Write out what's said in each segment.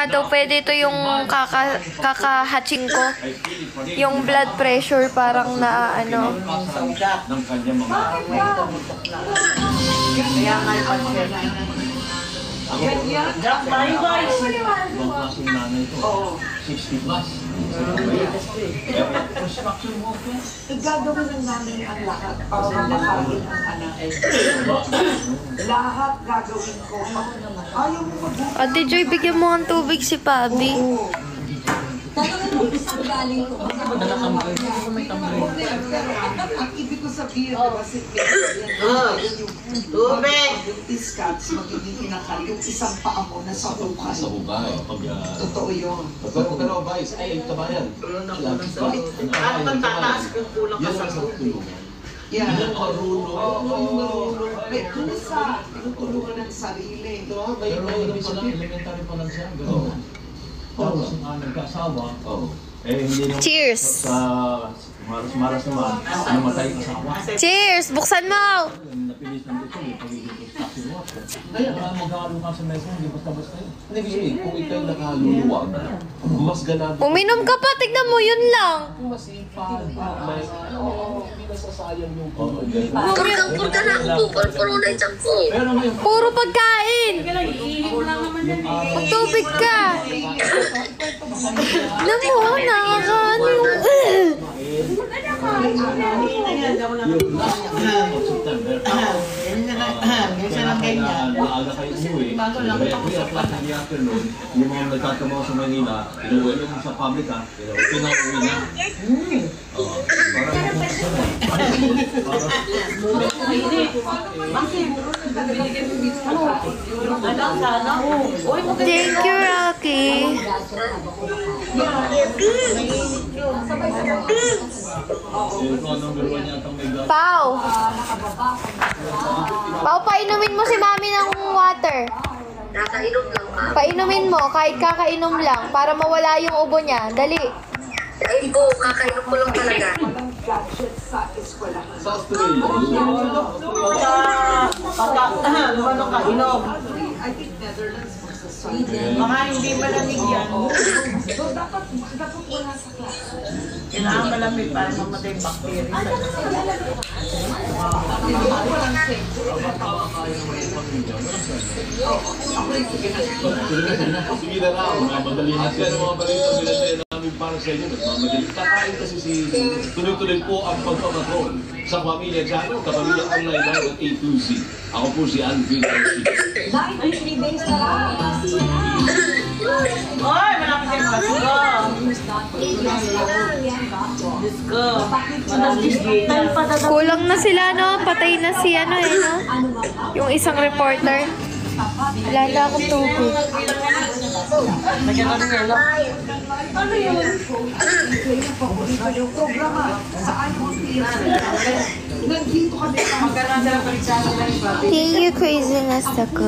Daw pwede ito yung kakahatching ko. Yung blood pressure parang na ano. ng kanyang mga Kaya nga yung pansin. Jack, tayo guys! ibang klaseng nanay ito. 60 plus. Construction worker. Gagawin ng namin ang lahat para makain ang anak. Lahat gagawin ko. Ayaw mo mag- Ate Joy, bigyan mo ng tubig si Pabi. Ang ibig ko sabihin, kasi Tubig! yung discards, magiging inakal yung isang paa mo na sa hukay. Sa hugay. Totoo yun. Pero guys, ay kabayan. Ano bang tataas kung kulang ka sa tubig? Yeah. Yan ang marunong. May kusa, tinutulungan ng sarili. Pero may silang elementary pa lang siya. Ganun. Tapos nagkaasawa. Hindi naman. Cheers! Sa maras naman, namatay ang asawa. Cheers! Buksan mo! Napilis ng dito yung pagiging construction worker. Kaya mag-aaral ka sa meso, hindi basta-basta yun. Hindi kasi kung ikaw nakaluluwag, mas ganado. Uminom ka pa, tignan mo, yun lang. Masipag, may hindi nasasayang yung Purka na ako po, puro na isang po. Pero ngayon, Puro pagkain! Magtubig ka! Alam mo, nakakaano yung... September. Minsan lang ganyan. Maaga kayo umuwi. Hindi afternoon, yung mga nagtatabaw sa Manila, inuwi mo sa pabrika, pinauwi na. Thank you, Rocky. Pau! Pau, painumin mo si Mami ng water. Nakainom lang, ma'am. Painumin mo, kahit kakainom lang, para mawala yung ubo niya. Dali. Ay po, kakainom ko lang talaga. Walang gadget sa eskwelahan. Sa Australia, Lumano ka, inom. I think Netherlands magsasabi. Baka hindi malamig yan. So dapat wala sa klase. Kailangan malamig para mamatay yung bacteria. sige na lang, madali na siya ng mga balita binatay namin para sa inyo. Madali. Kakain kasi si tuloy-tuloy po ang pagpapatrol sa pamilya Jano, kapamilya online live at A to Z. Ako po si Alvin. Oy, malapit yung Pasko! Pasko! Kulang na sila, no? Patay na si ano eh, no? Yung isang reporter. Wala na akong tubig. Nagyan ka ng yelo. Ano yun? Yung programa, saan mo nandito kami Thank you, craziness na ko.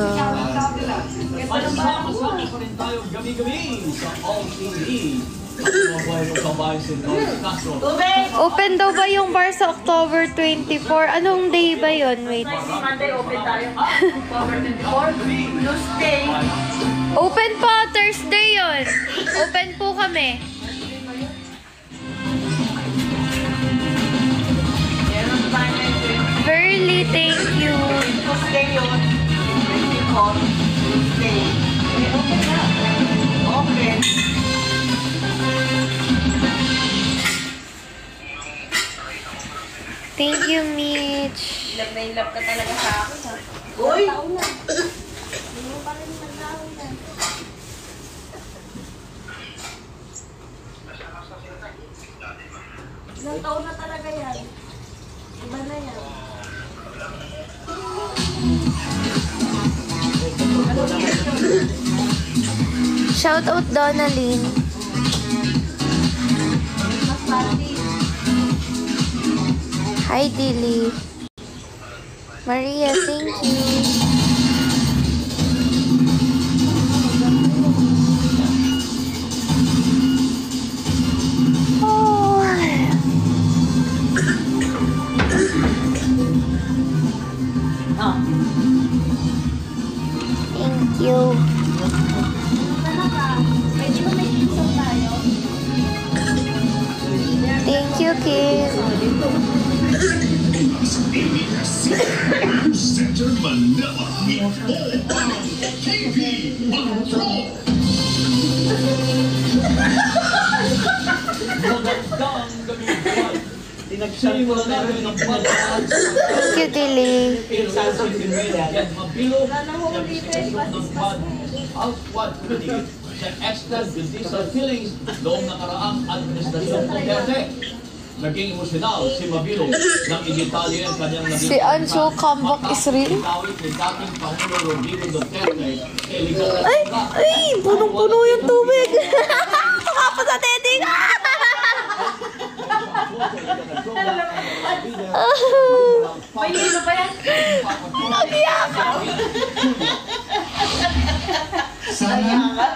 Masama-sama pa rin tayo gabi-gabi sa All TV. Mga buhay ng kabayan sa Castro. Tubig! Open daw ba yung bar sa October 24? Anong day ba yun? Wait. Monday open tayo. October 24. Tuesday. Open po! Thursday yun! Open po kami. Meron tayo na Verly, thank you. Tuesday yun. 24. Tuesday. Open na. Open. Thank you, Mitch. Love na love ka talaga sa akin, ha? Uy! Ilang taon na talaga yan. Iba na yan. Shout out, Donalyn. Hi, Dilly. Maria, thank you. Oh. Thank you. Thank you, Kim. Center Manila. TV Patrol. Magandang gabi po. Sino mo na namin ang podcast? Thank you, Tilly. Mabilog ng Outward Critic sa extra judicial killings noong nakaraang administrasyon Duterte. Naging emosyonal si Mabilog nang i-detalye ang kanyang naging Si Anso Comeback is real. Itawid ni dating Pangulo Rodrigo Duterte illegal na Ay! droga. Ay! Punong-puno yung tubig! Kapos sa tete ka! May lilo pa yan. Sana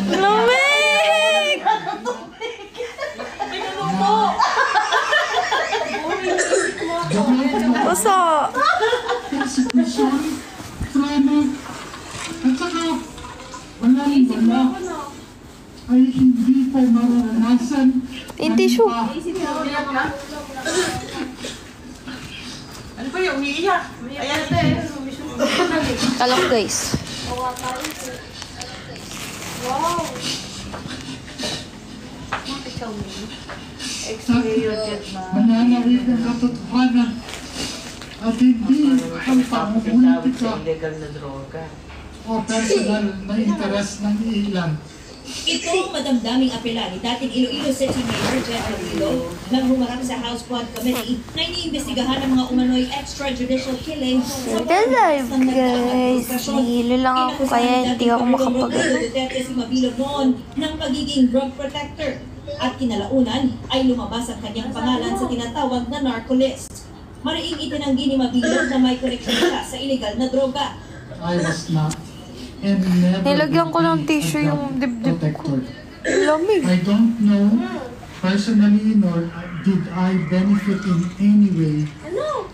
Lumig! Basta! persecution, trauma, at saka walang wala ay hindi po mararanasan. Yung tissue. Ano ba yung umiiyak? Ayan ate. Alam guys. Wow. Mananawid ang katotohanan at hindi ang pamumulitika Illegal na droga. o personal na interes ng ilan. Ito ang madamdaming apela ni dating Iloilo City Mayor Jeff Avilo nang humarap sa House Quad Committee na iniimbestigahan ng mga umano'y extrajudicial killings sa Ito live guys. Nahilo lang ako kaya hindi ako makapagano. Duterte si Mabilog noon ng pagiging drug protector at kinalaunan ay lumabas ang kanyang pangalan sa tinatawag na narco-list. Mariing itinanggi ni Mabilog na may koneksyon siya sa illegal na droga. I was not and never Nilagyan ko ng will be tissue a yung drug dibdib ko. protector. Lamig. I don't know personally nor did I benefit in any way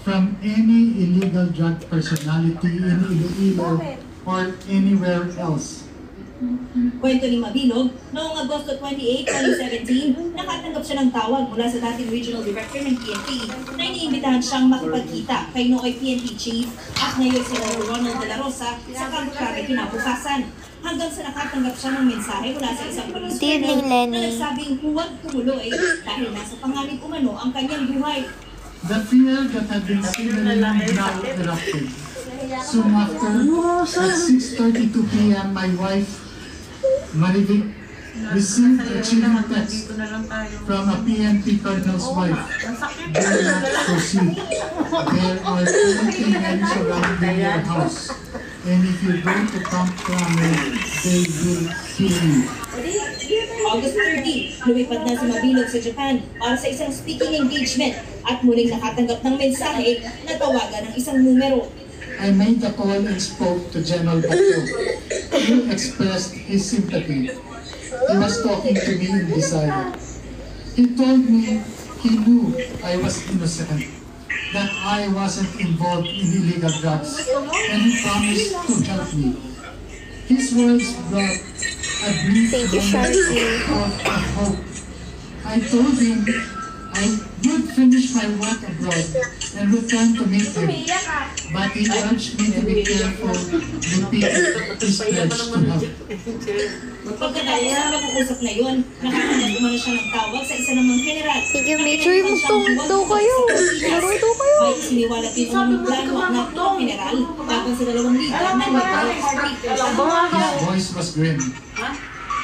from any illegal drug personality in Iloilo or anywhere else. Kwento ni Mabilog, noong Agosto 28, 2017, nakatanggap siya ng tawag mula sa dating Regional Director ng PNP na iniimbitahan siyang makipagkita kay nooy PNP Chief at ngayon si Ronald De La Rosa sa Camp Crame kinabukasan. Hanggang sa nakatanggap siya ng mensahe mula sa isang police Good evening, colonel Lenny. na nagsabing huwag tumuloy dahil nasa panganib umano ang kanyang buhay. The fear that had been simmering now erupted. Soon after, at 6:32 p.m., my wife, Marivic, received a chilling text Dito na lang tayo. from a PNP colonel's wife. Masakit. Do not proceed. There are 20 men surrounding your house. And if you go to Camp Crame, they will kill you. August 30, lumipad na si Mabilog sa Japan para sa isang speaking engagement at muling nakatanggap ng mensahe na tawagan ng isang numero. I made the call and spoke to General Bato. He expressed his sympathy. He was talking to me in Bisaya. He told me he knew I was innocent, that I wasn't involved in illegal drugs, and he promised to help me. His words brought a brief Thank you, Sharky. of hope. I told him I would finish my work abroad and return to meet him. But he urged me to be careful, repeating his pledge to help. Pagkatapos ng pag-uusap na yun, nakatanggap umano siya ng tawag sa isa namang general. Sige, make sure yung magtong kayo. Laro daw kayo. May siniwalat din ang plano ng mga general tapos sa dalawang liga ng Metro Street. His voice was grim.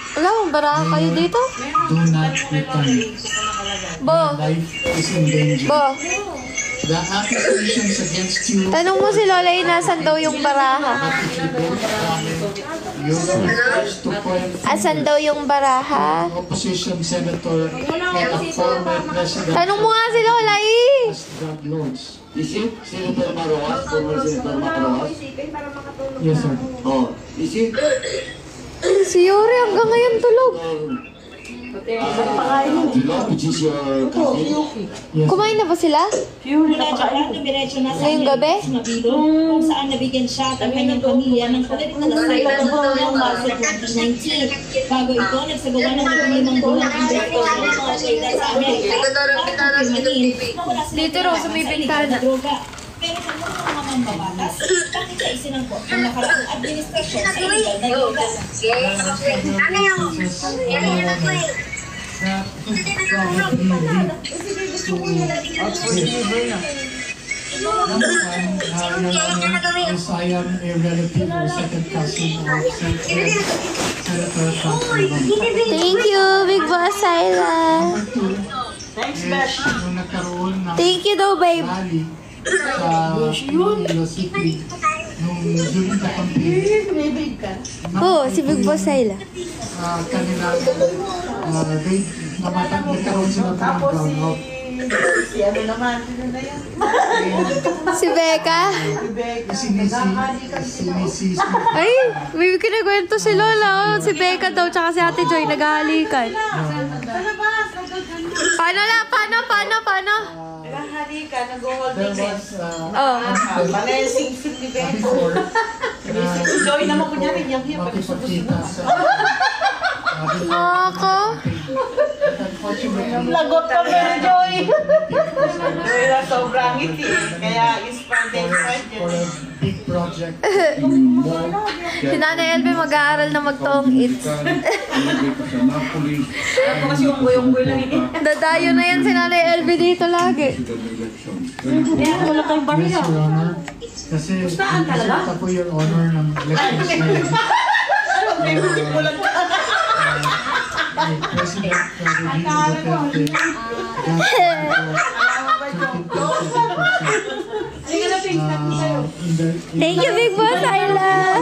Wala, baraha kayo dito? Do not return. Bo, Life is in danger. bo. The accusations against you, Tanong mo si Lola nasan daw yung baraha. but if you go to Crame, you're the first to point Asan daw yung baraha? opposition senator and a former president Tanong mo nga si Lola as drug lords. Is it Senator Maroas, former Senator Maroas? Yes, sir. Oh, is it Si Yuri hanggang ngayon tulog. Dilaw, which is your cousin? Yes. Kumain na ba sila? Mula dyan, dumiretso na sa Ngayong gabi? Mabilo, kung saan nabigyan siya at ang kanyang pamilya ng political asylum noong Marso 2019. Bago ito, nagsagawa ng 5 bulang investigation ng mga otoridad sa Amerika para kumpirmahin na wala silang Dito raw, sa may kinalaman bintana. illegal na droga. Pero sa mga mambabatas, bakit siya isinangkot ng nakaraang administrasyon sa illegal na droga? That could probably lead to Number one, Your Honor, is I am a relative or second cousin of Senator Frank. Thank you, Big Boss Ayla. Number two, is nung nagkaroon ng Thank you daw, babe. rally sa Iloilo City during the campaign. Oo, si Big Boss Ayla. Kanilang nagkaroon sila ng brownout. Si ano naman, sino na yan? Si Becca. Sinisi. Ay, may kinakwento si Lola. Oh. Si Becca daw, tsaka si Ate Joy, naghahalikan. Paano la? Paano? Nagahalikan, nag-hold There ticket. was Oh. Pala yung sing-sing ni Beto. before Si Joy naman ko niya rin yung hiya. makipagkita sa Ako? unfortunately Lagot pa pero Joy. Joy na sobrang ngiti. Kaya is-spending for a big project. Si Nanay Elbe mag-aaral na magtoong its. Ako kasi unggoy-unggoy lang ini. Dadayo na yan si Nanay Elbe dito lagi. Yes, Your Honor. Kasi resulta po, Your Honor, ng elections ngayon. Favorite ko lang. President Rodrigo Duterte Thank you, Big Boss Ayla.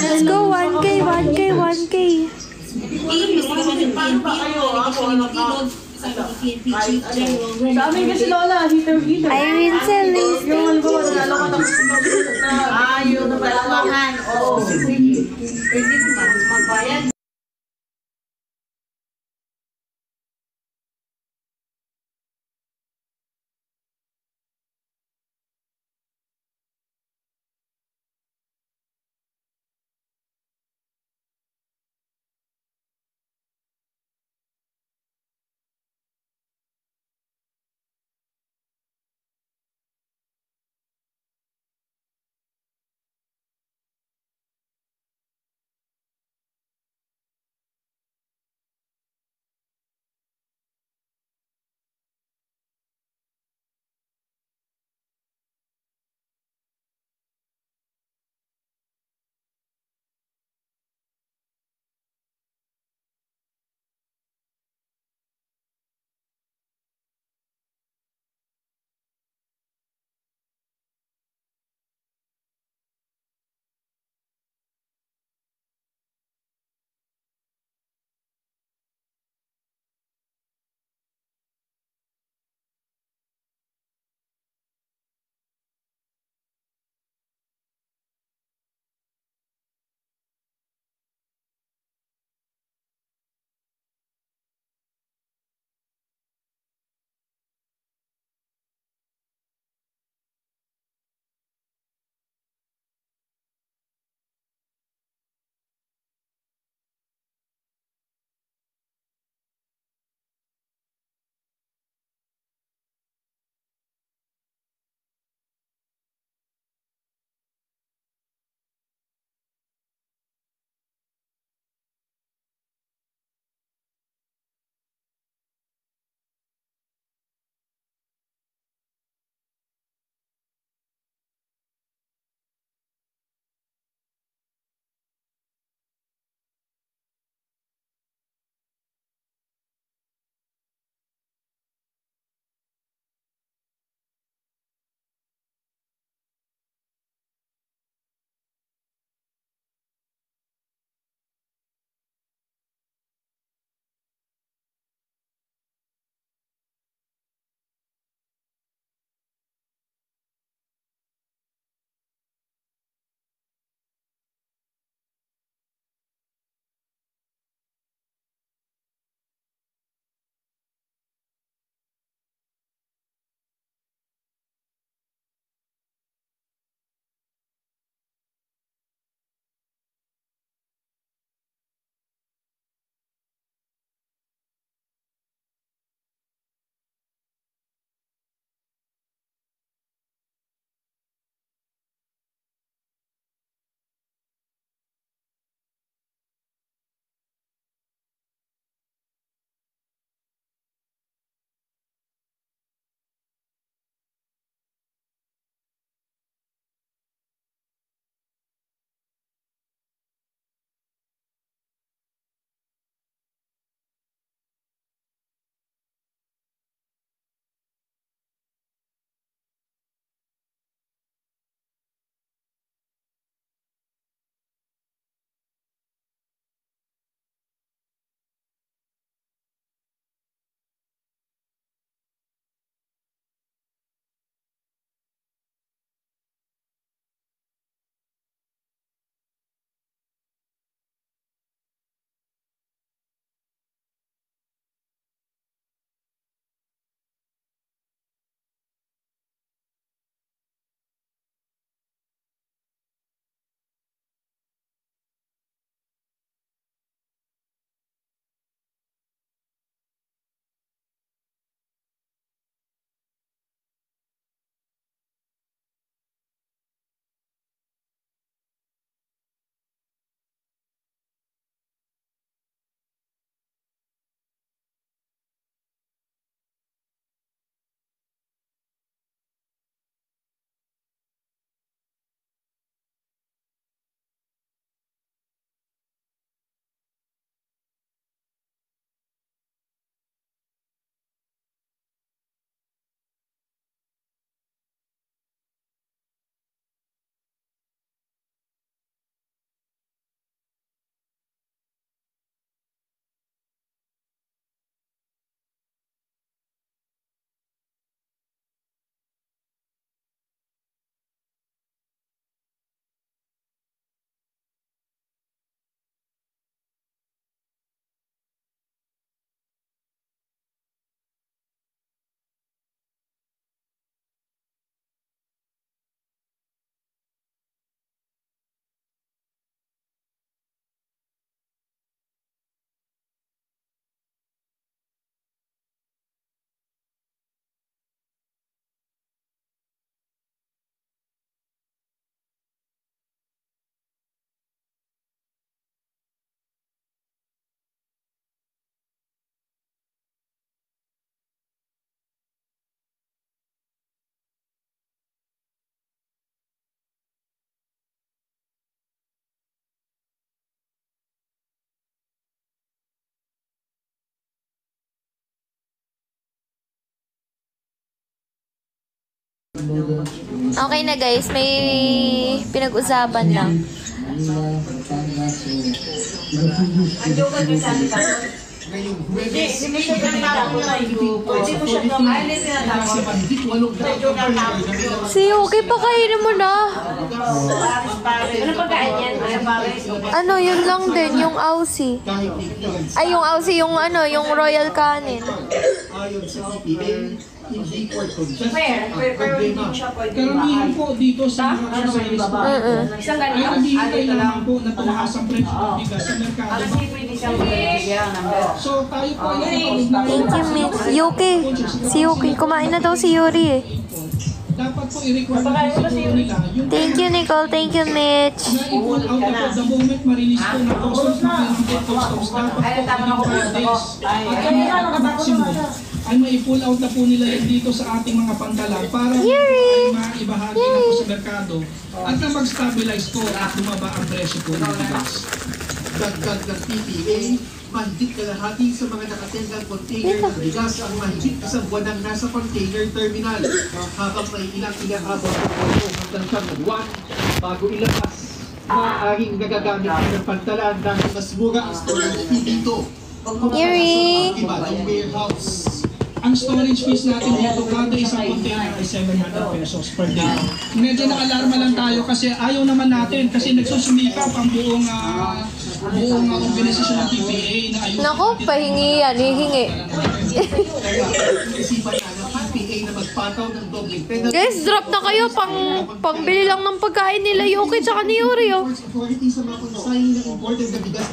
Let's go, 1K. Iimbestigahan ng PNP ang allegation ni Mabilog sa PNP Chief General Remy. Sa amin kasi Lola, heater. Irene Celis. Yung halimbawa, nalo ka ng yung napalawahan. Oo. Pwede naman magbayad. Okay na guys, may pinag-usapan lang. Si Yuki, pakainin mo na. Ano pagkain yan? Ano, yun lang din, yung Aussie. Ay, yung Aussie, yung ano, yung Royal Canin. Ayon sa PPA, hindi po Pero hindi mo siya pwede Karamihan po dito sa Isang ay ganito. naghihintay na lang po na tumaas ang presyo ng bigas sa merkado. Kasi pwede siyang bigyan ng So tayo po ay Thank you, Mitch. Yuki. Si Yuki. Kumain na daw si Yuri eh. dapat po i-require na po nila yung Thank you, Nicole. Thank you, Mitch. na-i-pull out na po the moment ma-release po ng customs na customs dapat po within 5 days. At ang maximum ay ma-i-pull out na po nila yan dito sa ating mga pantalan para maibahagi na po sa merkado at na mag-stabilize po at bumaba ang presyo po ng bigas. Dagdag ng PPA, mahigit kalahati sa mga nakatendang container ng bigas ang mahigit isang buwan nang nasa container terminal. Habang may ilang inahabang hanggang siyang buwan bago ilabas. Maaaring nagagamit ng pantalan dahil mas mura ang storage fee dito. Yuri! Iba ng warehouse. Ang storage fees natin dito, kada isang container ay 700 pesos per day. Medyo na-alarma lang tayo kasi ayaw naman natin kasi nagsusumikap ang buong organisasyon ng PPA na ayun. Naku, pahingi yan. Hihingi. Isipan na ng PPA na magpataw ng dobleng penalty. Guys, drop na kayo. Pangbili lang ng pagkain nila Yuki tsaka ni Yuri, oh.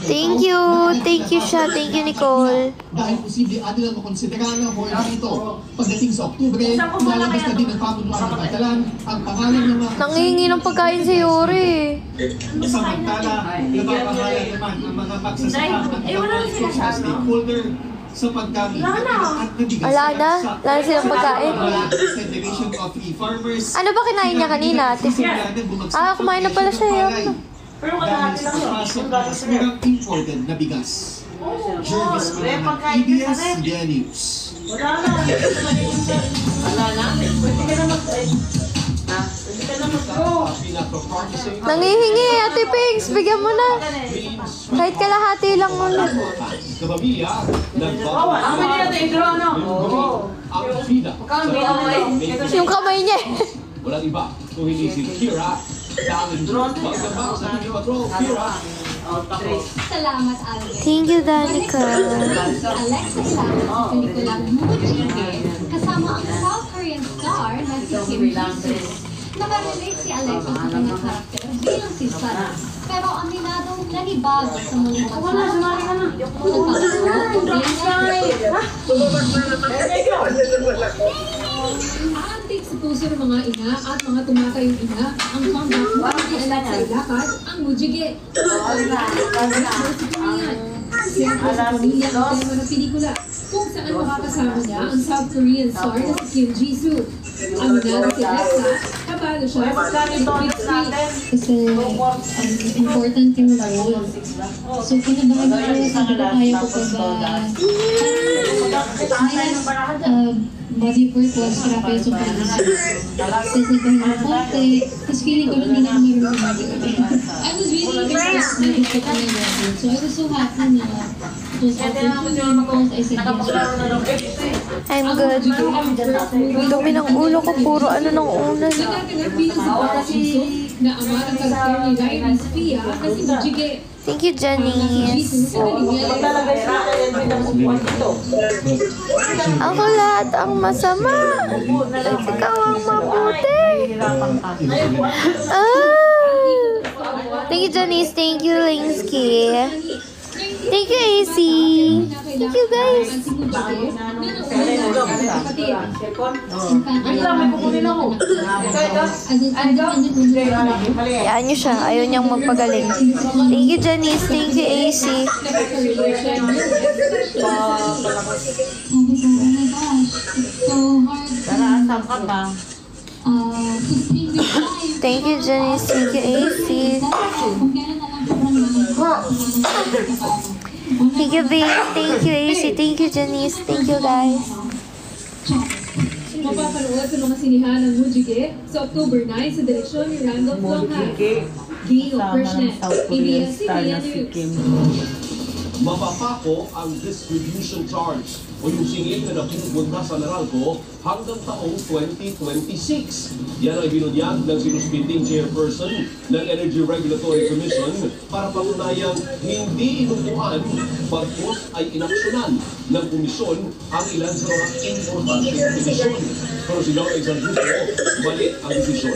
Thank you. Thank you siya. Thank you, Nicole. Dahil posible atin lang makonsidera na hoard dito. Pagdating sa Oktubre, lalabas na din ang pamunuan ng pantalan ang pangalan ng mga... Nangihingi ng pagkain si Yuri. Samantala, nababahala naman ang mga magsasaka ng mga stakeholder sa paggamit ng at nabigas Wala na. Wala na silang pagkain. Federation of E-Farmers. Ano ba kinain niya kanina? Ah, kumain na pala siya. Pero dahil kalahati sa lang yun. pasok ng mas murang imported na bigas. Jervis Manang, ABS-CBN News. Wala na. Wala na. Pwede ka na Pwede ka na mag-go. Nangihingi, Ate Pinks. Bigyan mo na. Kahit kalahati lang ulit. Kapamilya, Ang pwede natin i-draw, no? ang bida sa Yung kamay niya. walang iba kung hindi si Kira Dalin Pagkabang sa Video Patrol, Kira. Salamat, Alex. Thank you, Danica. Si Alexa Sang sa pelikulang Mujige kasama ang South Korean star na si Kim Ji-soo. Nakarelate si Alexa sa kanyang karakter bilang si Sun. Pero aminadong nanibago sa muling Aantig sa puso ng mga ina at mga tumatayong ina ang comeback ni Alexa Ilacad, ang Mujige. Siyempre sa pamilya ang tema ng pelikula kung saan makakasama niya ang South Korean star na si Kim Ji-soo. Aminado si Alexa, kabalo siya sa big screen. Kasi important yung role. So, kinabahan ko sa kaya ko pa ba body work was grabe yung pag-isip. Kasi nagkaroon ng konti, tapos feeling ko lang hindi na marunong I was really impressed na gusto ko yung record. So I was so happy na it was open I said yes. I'm good. Dumi ng ulo ko. Puro ano ng unan. Nagaganap bilang si Park Ji-soo na ama ng karakter ni Ryan Spia na si Mujige. Thank you, Janice. Ako lahat ang masama. At ikaw ang mabuti. Thank you, Janice. Thank you, Linsky. Thank you, AC. Thank you, guys. Hayaan niyo siya. Ayaw niyang magpagaling. Thank you, Janice. Thank you, AC. Thank you, Janice. Thank you, AC. Thank you, babe. Thank you, AC. Thank you, Janice. Thank you, guys. Mapapanood sa mga sinihan ng Mujige sa October 9 sa direksyon ni Randolph Longhas. Gino Krishnan, ABS-CBN News. Mapapako ang distribution charge o yung singil na napupunta sa Meralco hanggang taong 2026. Yan ay binunyag ng sinuspinding chairperson ng Energy Regulatory Commission para patunayang hindi inupuan pagpos ay inaksyonan ng komisyon ang ilan sa mga importanteng desisyon. Pero si Laura Exargusto, mali ang desisyon.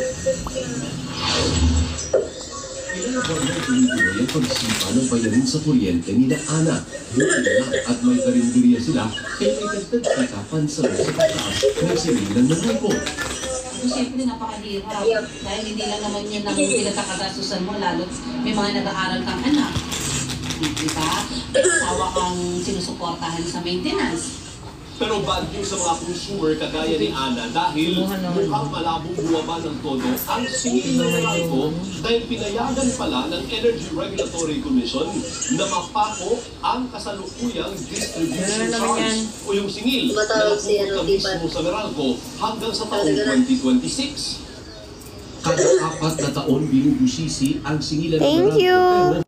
Ilang buwan na tuloy-tuloy ang pagsipa ng bayarin sa kuryente ni na Ana. Buwan na at may karinderya sila kaya may dagdag katapan sa pagtaas ng sirilan ng grupo. So, siyempre, napakahirap. Dahil hindi lang naman yun ang pinagkakagasusan mo, lalo may mga nag-aaral kang anak. Diba? May asawa kang sinusuportahan sa maintenance. Pero bad news sa mga consumer kagaya ni Ana dahil mukhang malabong buwaba ng todo ang singil ng Meralco dahil pinayagan pala ng Energy Regulatory Commission na mapako ang kasalukuyang distribution charge o yung singil na napupunta mismo sa Meralco hanggang sa taong 2026. Kada 4 na taon binubusisi ang singilan ng Thank Meralco. you.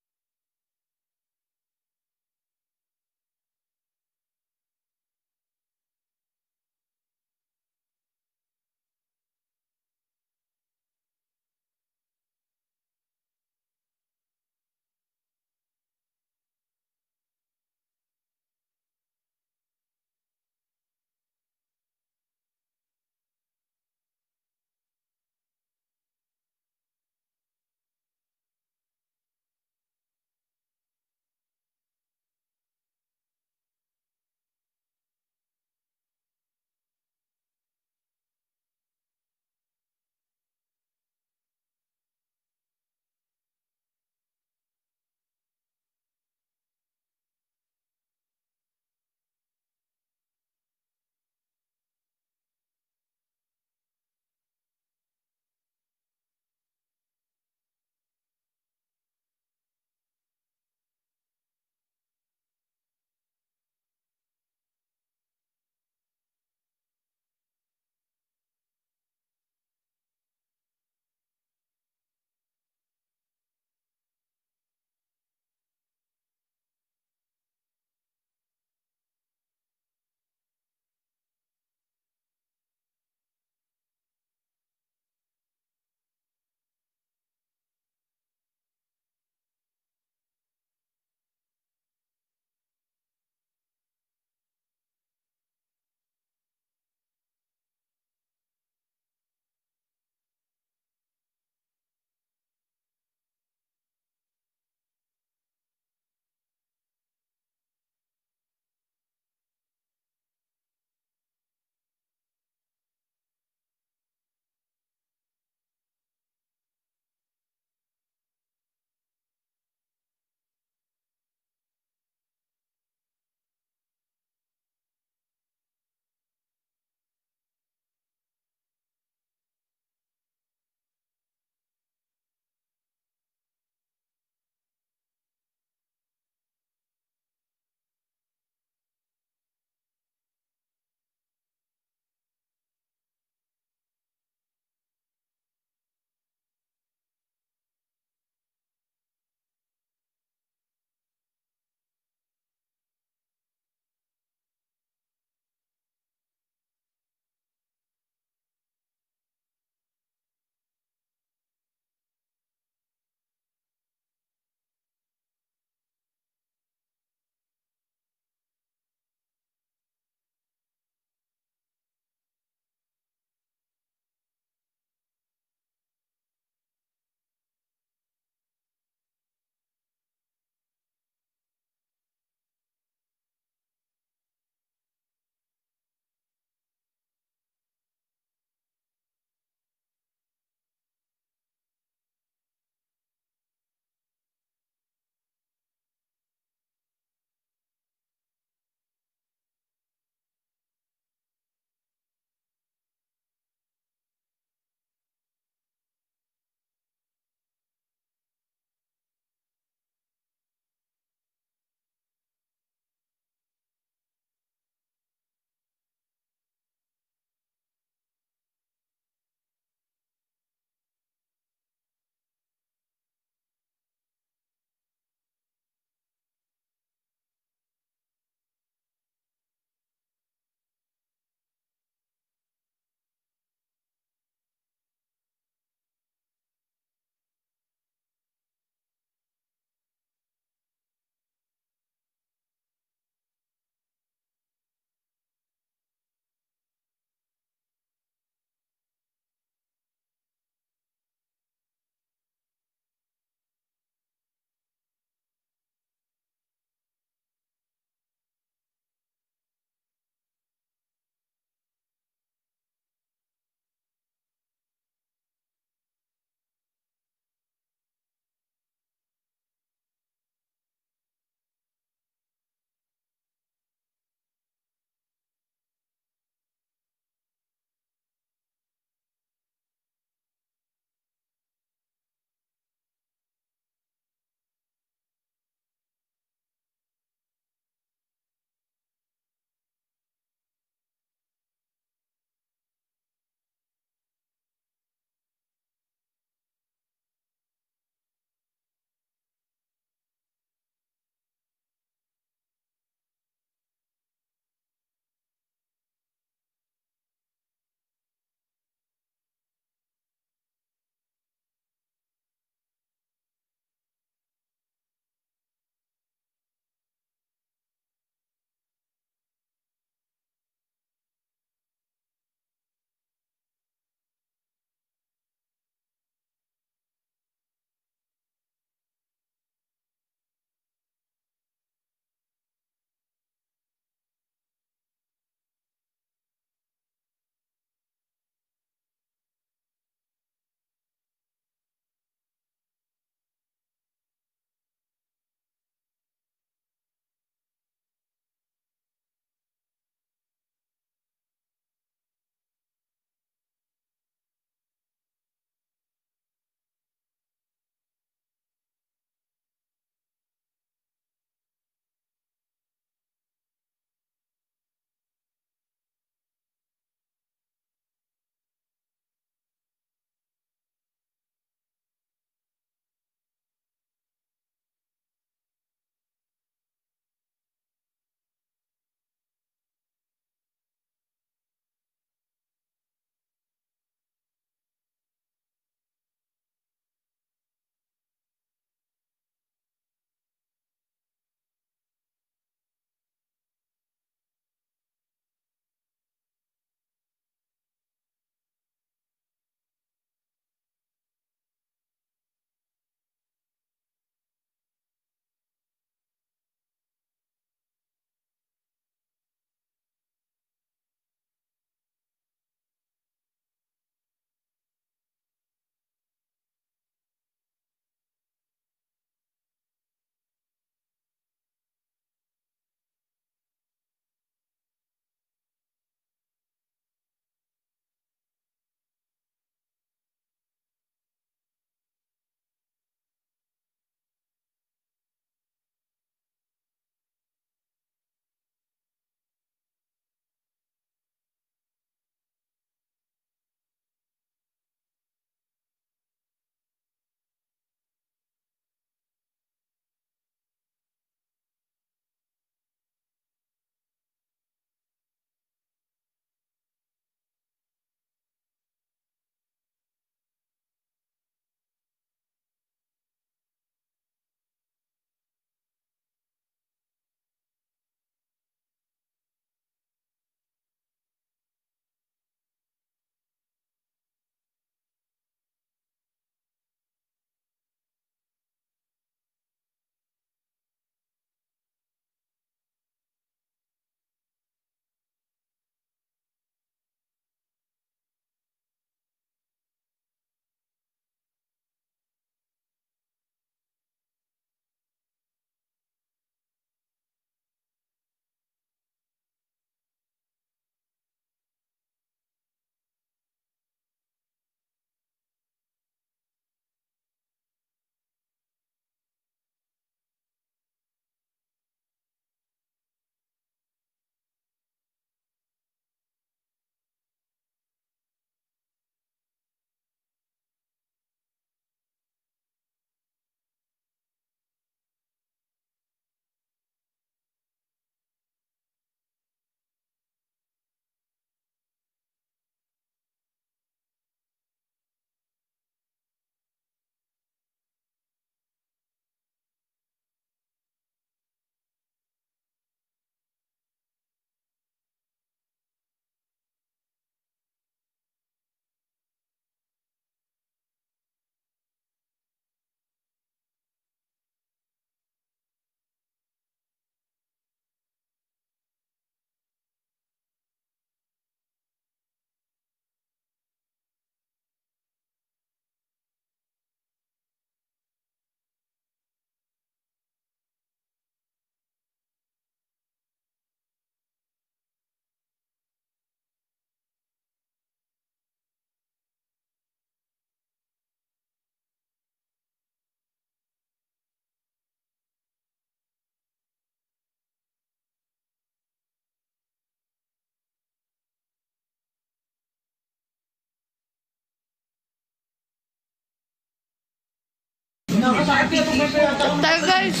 Tayo guys.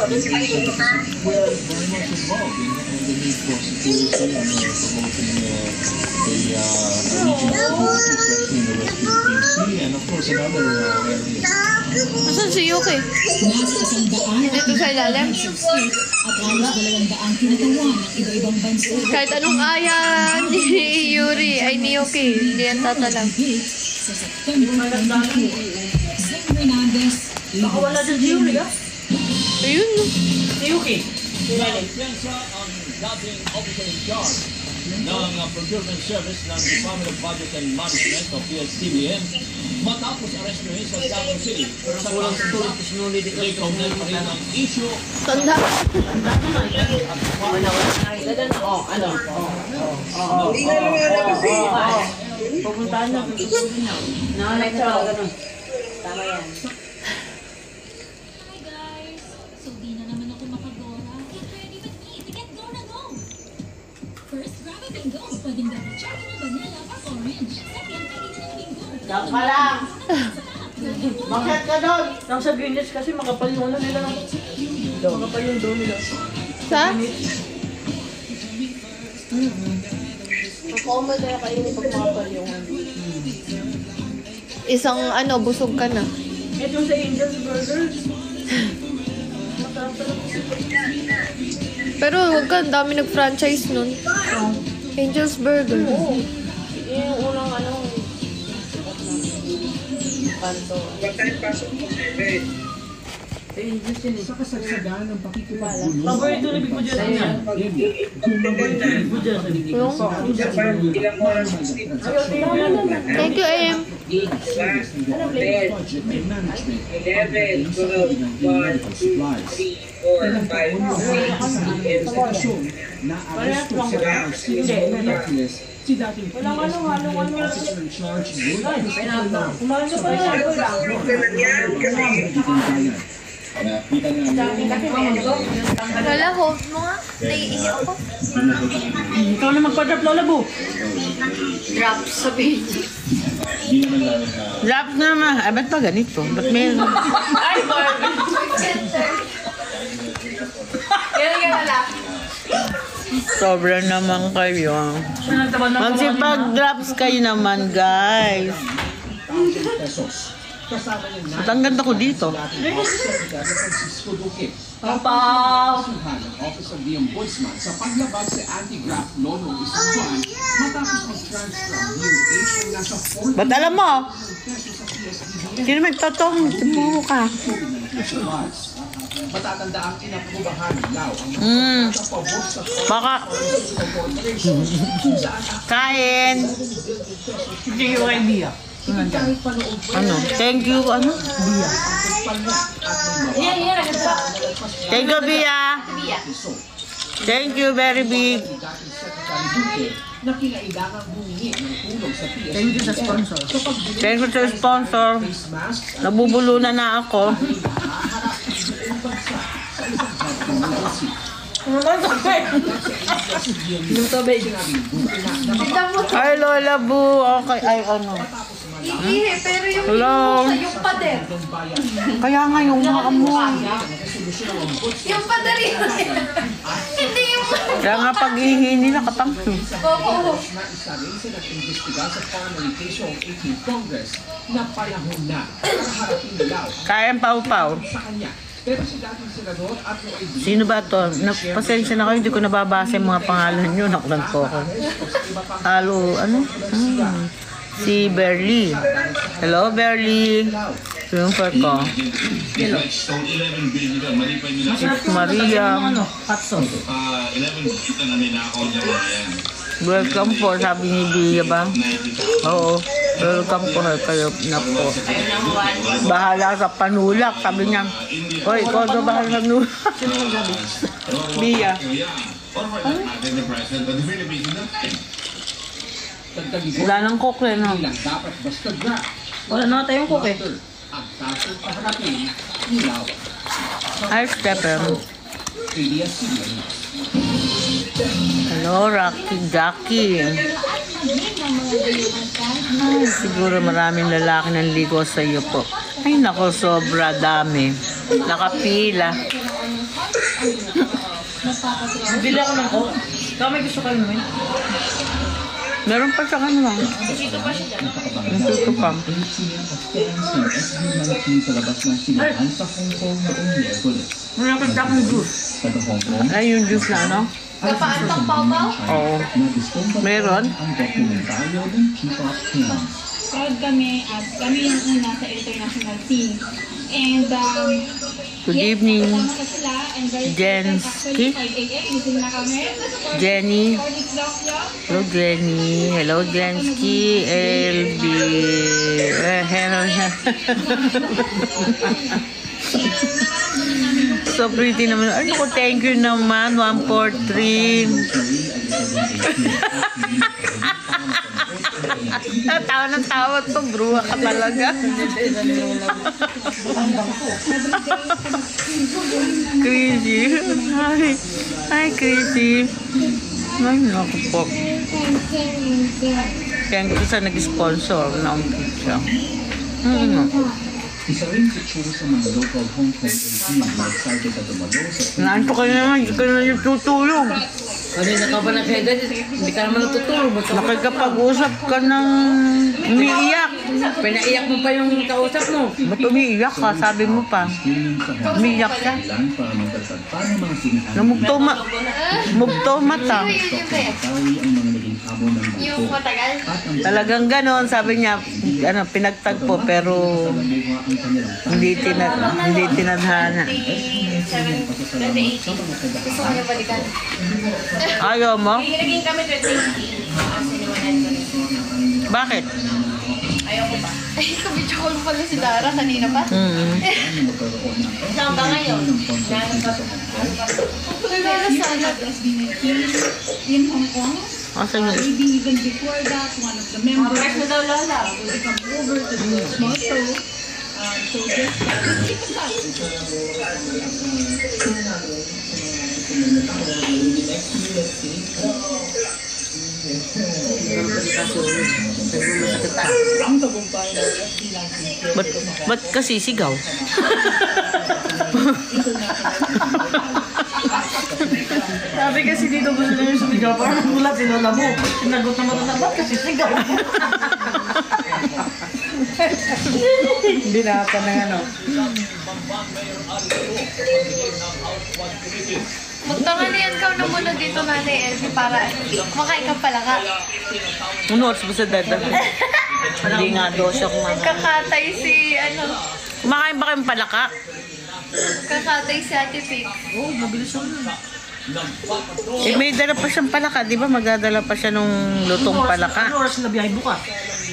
We're very much involved in the need for security and promoting the regional security, especially in the West Philippine Sea, and of course in other areas. Asan si Yuki? Dito sa ilalim. At halos 200 kinatawan ng iba-ibang bansa. Kahit anong aya ni Yuri ay ni Yuki, hindi yan tatalag. Sa September 24, Zane Hernandez, Baka wala dyan si Yuri, ah. Ayun no. Si Yuki. Piyansa ang dating officer in charge ng procurement service ng Department of Budget and Management o PSTBM matapos arestuhin sa Quezon City. Pero sa kasunod, ikaw-nil pa rin ang issue. Tanda. Pupuntahan na. Nakalay sa ganun. Tama yan. Hi guys! So di na naman ako makagora. Get ready with me to get go na go! First, grab a bingo. Pwedeng double chocolate, vanilla, or orange. Second, pwede na ng bingo. Diyan ka lang. Bakit ka doon? Nang sa Guinness kasi makapal yung ano nila. Makapal yung doon nila. Sa? Nakoma na kayo ni pag makapal yung ano. Isang ano, busog ka na. Ito sa Angel's Burgers. Pero wag ka, ang dami nag-franchise nun. Angel's Burger. Oo. Yung unang ano. Kanto. Sa kasagsagan ng pakikipagbulo, Paborito na big mo dyan. Yung? Thank you, AM. budget and management, medical supplies. Ilang taon na ang investigasyon na aresto sa City of Minneapolis si dating PSTBM officer in charge Lola, hold mo nga. Naiiyak ako. Ikaw na magpa-drop, Lola Bo. Drop sa page. Drop naman. Ay, ba't pa ganito? Ba't may... Ay, sobra naman kayo. Magsipag-drops kayo naman, guys. At ang ganda ko dito. Papaw! Office of the Ombudsman sa paglabag sa anti-graft law noong isang buwan matapos mag-transfer ang DOH ng nasa 4 Ba't alam mo? Sino may totoo? Puro ka. Matatanda ang inaprubahan Lao ang pabor sa Baka. Kain. Hindi yung idea. Ano? Thank you, ano? Bia. Thank you, Bia. Thank you, very big. na kinailangang humingi ng tulong sa PSTBM. Thank you sa sponsor. Thank you sa sponsor. Nabubulunan na ako. Ay, Lola Bu. Okay, ay, ano. Iihi, pero yung hello. Yung pader. Kaya nga yung mga amoy. Yung pader yun. Hindi yung Kaya nga pag-ihi nila katangki. Oo. Kaya ang pau-pau. Sino ba to? Pasensya na kayo, hindi ko nababasa yung mga pangalan nyo. Naklan po ako. Halo, ano? Si Berly. Hello, Berly. Yung part ko. Maria. Welcome po, sabi ni Bia ba? Oo. Welcome po kayo na po. Bahala sa panulak, sabi niya. Hoy, ikaw na bahala sa panulak. Bia. Wala nang kokle, no? Wala na tayong kokle. Hi, Stephen. Hello, Rocky Jackie. Ay, siguro maraming lalaki nang ligo sa iyo po. Ay nako, sobra dami. Nakapila. Bili ako ng coke. Ikaw may gusto kayo naman? Meron pa sa kanila. Dito pa siya. Ito pa. sa labas ng sinihan sa Hong Kong noong Miyerkules. Meron pa akong juice. Taga Hong Kong, Ay, yung juice na ano? Kapaantang pawpaw? Oo. na-discover Meron? ang dokumentaryo ng K-pop Kings. Proud kami at kami yung una sa international team. And Good evening, kasama ko sila and very Jensky. actually 5 a.m. gising na kami. Jenny. Hello, Jenny. Hello, Jensky. LB. Hello. So pretty naman. Ay, naku, thank you naman. 143. Tawa ng tawa to, bro. Ka talaga. Crazy. Hi. Hi, Crazy. Ay, naku po. Thank you sa nag-sponsor ng pizza. Isa rin si Chu sa mga local Hong Kong team na excited na dumalo sa Naanto kayo naman, hindi ka na yung tutulog. Kanina ka ba nag-head? Hindi ka naman natutulog. Nakikapag-usap ka ng umiiyak. Pinaiyak mo pa yung kausap mo. Ba't umiiyak ka? Sabi mo pa. Umiiyak ka. para magdagdag pa ng mga sinihan Mugto mata. ang mga naging hamon ng bangko. Yung matagal? Talagang ganon, sabi niya, ano, pinagtagpo pero hindi tinadhana. 2018. Gusto ko niya balikan. Ayaw mo? Naging kami 2018. Siniwanan ko rin. Bakit? Ayaw ko pa. Ay, kabidyo ko lang pala si Dara kanina pa. Saan ba ngayon? Nagala sana. In Hong Kong, Asan yun? maybe even before that, one of the members Press mo daw Lola. will come over to do a small show. So just keep in touch. Ba't kasi sigaw? Sabi kasi dito gusto nyo yung sumigaw. Parang mula sinula mo. Sinagot naman na ba't kasi sigaw? Hindi na ka na ano. Magtanga na yan ka na muna dito Nanay Elvie para makain ka pala ka. Ano oras ba sa dada? Hindi nga daw siya kumakain. Kakatay si Kumakain ba kayong palaka? kakatay si Ate Pig. Oo, mabilis ako na. Eh, may dala pa siyang palaka, di ba? Magdadala pa siya nung lutong palaka. Ano oras na biyahe bukas?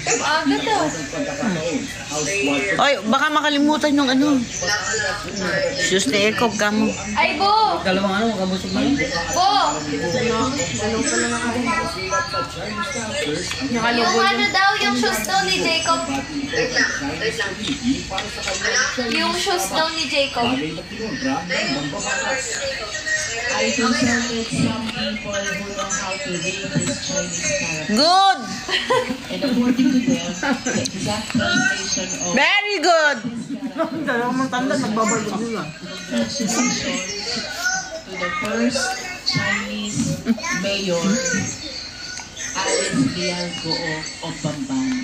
Aga daw. Oy, baka makalimutan yung ano. Shoes ni Eko, kamo. Ay, Bo! Dalawang ano, kabusog mo yun? Bo! Yung ano daw, yung shoes daw ni Jacob. Yung shoes daw ni Jacob. I consulted some people who know how to read this Chinese character. Good! And according to them, the exact translation of Very good! Dalawang matanda, nagbabalog nila. translation to the first Chinese mayor, Alice Bialco of Bamban.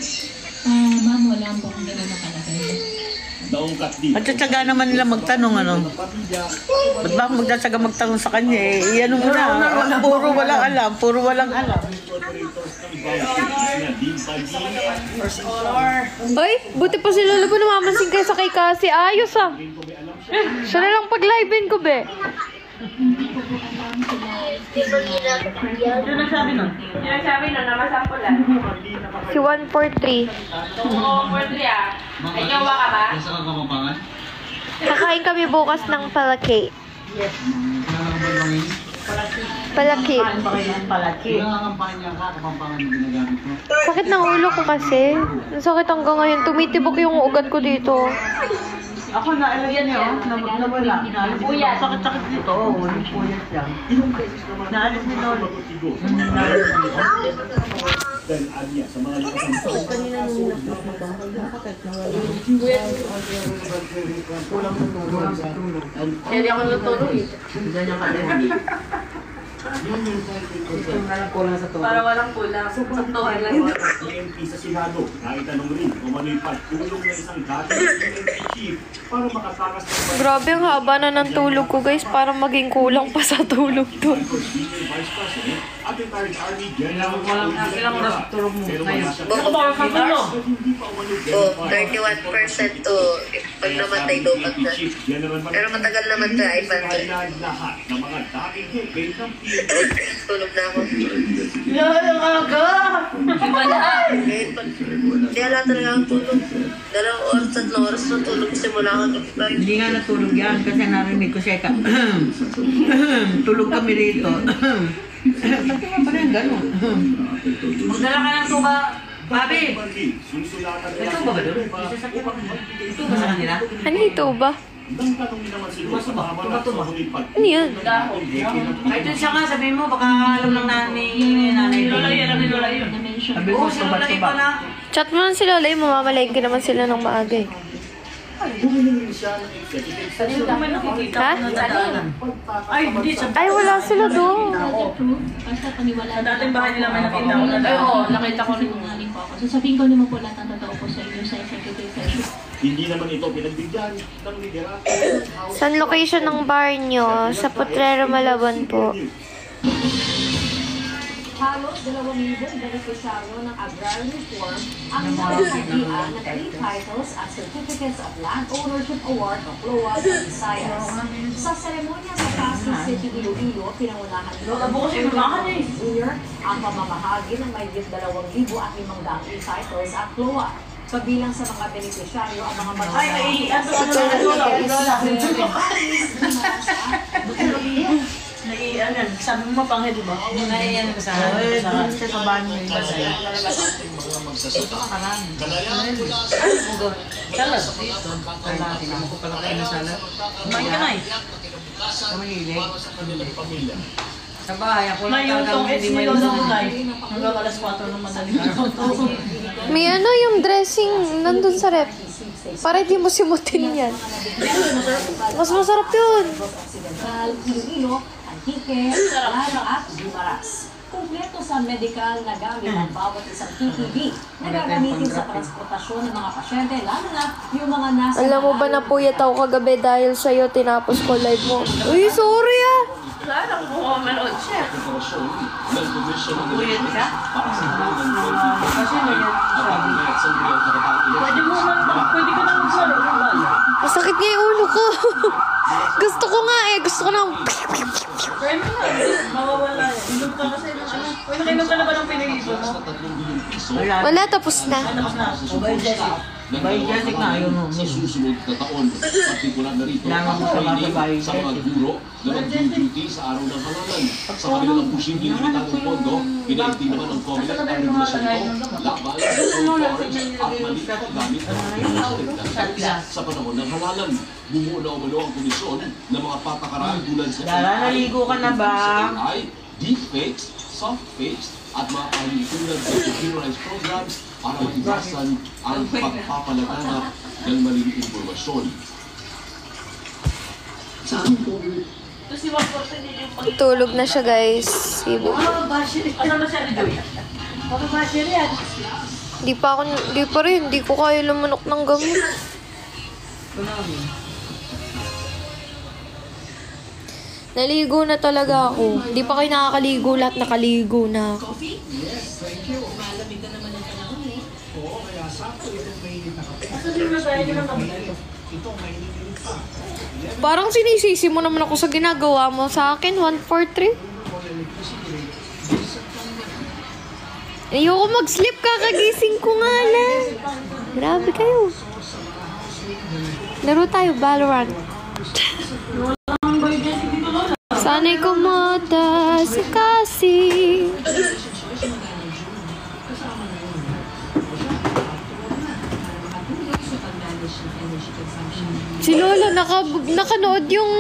Ma'am, wala po akong ganun nakalagay. Magtsatsaga naman nila magtanong, ano. Ba't ba ako magtsatsaga magtanong sa kanya eh? Iyan mo na, puro walang alam, puro walang alam. Ay, buti pa si Lolo po namamansin kayo sa kay Kasi. Ayos ah. Siya na lang pag-live-in ko, be. Ano nagsabi nun? Sinasabi na, namasampulan. Si 143. Oo, 43 ah. Ay, gawa ka ba? Saan ka Kapampangan? Kakain kami bukas ng palaki. Palaki. Nangangampahan niya ka, Kapampangan yung ginagamit mo. Sakit ng ulo ko kasi. Sakit hanggang ngayon. Tumitibok yung ugat ko dito. Ako na, yan eh, oh. Nawala. Puyat. Sakit-sakit dito. Oo, yung puyat yan. Naalis ni Lolo. Dahil anya sa mga lakas ng tao. Kanina nung nakakit na wala. Kulang ng tulog sa tulog. Kaya di ako natulog eh. Ganyan ka din. Para walang kulang. Saktuhan lang yun. PNP sa Senado, naitanong rin kung ano'y pagtulong ng isang dating PNP chief para makatakas ng Grabe, ang haba na ng tulog ko, guys. Parang maging kulang pa sa tulog to. Vice President at retired Army General. Ilang oras tulog mo ngayon? Oh, 31% to pag namatay daw pagka. Pero matagal naman to ay pantay. Lahat ng mga dating hepe ng Tulog na ako. Yan ang aga! Iba na! Hindi ala talaga ang tulog. 2 oras, 3 oras na tulog simula ka kapag. Hindi nga natulog yan kasi narinig ko siya ka. Tulog kami rito. Bakit nga pala yung gano'n? Magdala ka ng tuba. Babi! Ito ba ba doon? Ito ba sa kanila? Ano ito ba? Ano yan? Ay, dun siya nga, sabihin mo, baka alam lang nanay. Lola yun. Sabi ko, tuba-tuba. Chat mo lang si Lola, mamamalayin ka naman sila ng maaga eh. Ha? Ay, hindi siya. Ay, wala sila doon. Sa dating bahay nila may nakita ko na. Ay, oo, nakita ko rin yung po ako. Sasabihin ko naman po lahat ng totoo po sa inyo sa executive session. Hindi naman ito pinagbigyan ng liderato. Saan location ng bar nyo? Sa Potrero, Malabon po. Halos 2,000 beneficiaryo ng agrarian reform ang nakasagian ng 3 titles at certificates of land ownership award ng CLOA sa Visayas. Sa seremonya sa Pasig City, Iloilo, pinangunahan ng Junior ang pamamahagi ng may 2,500 titles at CLOA. Kabilang sa mga beneficiaryo ang mga sabi mo mapanghe, di ba? Naiyan ka sa banyo. Kumain ka na eh. Sa bahay, ako lang talagang hindi may hanggang alas 4 ng madaling araw. May ano yung dressing nandun sa rep. Para di mo simutin yan. Mas masarap yun. Antique, Lara at Gumaras. Kumpleto sa medical na gamit ang bawat isang PPV na gagamitin sa transportasyon ng mga pasyente, lalo na yung mga nasa... Alam mo ba napuyat ako kagabi dahil sa'yo tinapos ko live mo? Uy, sorry ah! Wala lang kung manood siya. Puyat ka? Kasi pwede mo man, pwede ka naman sa loob. Masakit nga yung ulo ko. Gusto ko nga eh. Gusto ko na... Try mo na. Mawawala yan. Inom ka kasi ng ano. Uy, nakainom ka na ba ng pinag-iso mo? Wala, tapos na. Tapos na. Ubay Jessic. Bay Jessic na ayaw mo. Sa susunod na taon, partikular na rito, Kailangan mo sa training sa mga guro na mag-duty sa araw ng halalan. Sa kanilang posibleng limitadong pondo, pinaigting naman ng COMELEC ang regulasyon ito laban sa soul forest at maliit na gamit ng mga sa panahon ng halalan. Bumuo na umalo ang komisyon ng mga patakaraan tulad sa Naligo ka na ba? AI, deepfakes, softfakes, at mga palitunan sa computerized programs para maiwasan ang pagpapalaganap ng maling impormasyon. Tulog na siya, guys. Ibo. Ano ba siya ni Joy? Ano ba siya yan? Di pa rin. Di ko kaya lumunok ng gamot. Naligo na talaga ako. Di pa kayo nakakaligo. Lahat nakaligo na ako. Yes, thank you. Malamig na naman ang panahon eh. Oo, kaya sakto itong mainit na kape. Itong mainit pa. Parang sinisisi mo naman ako sa ginagawa mo sa akin. 143. Ayoko mag-sleep. Kakagising ko nga lang. Grabe kayo. Laro tayo, Valorant. Sana'y kumata si Cassie. Si Lola, nakanood yung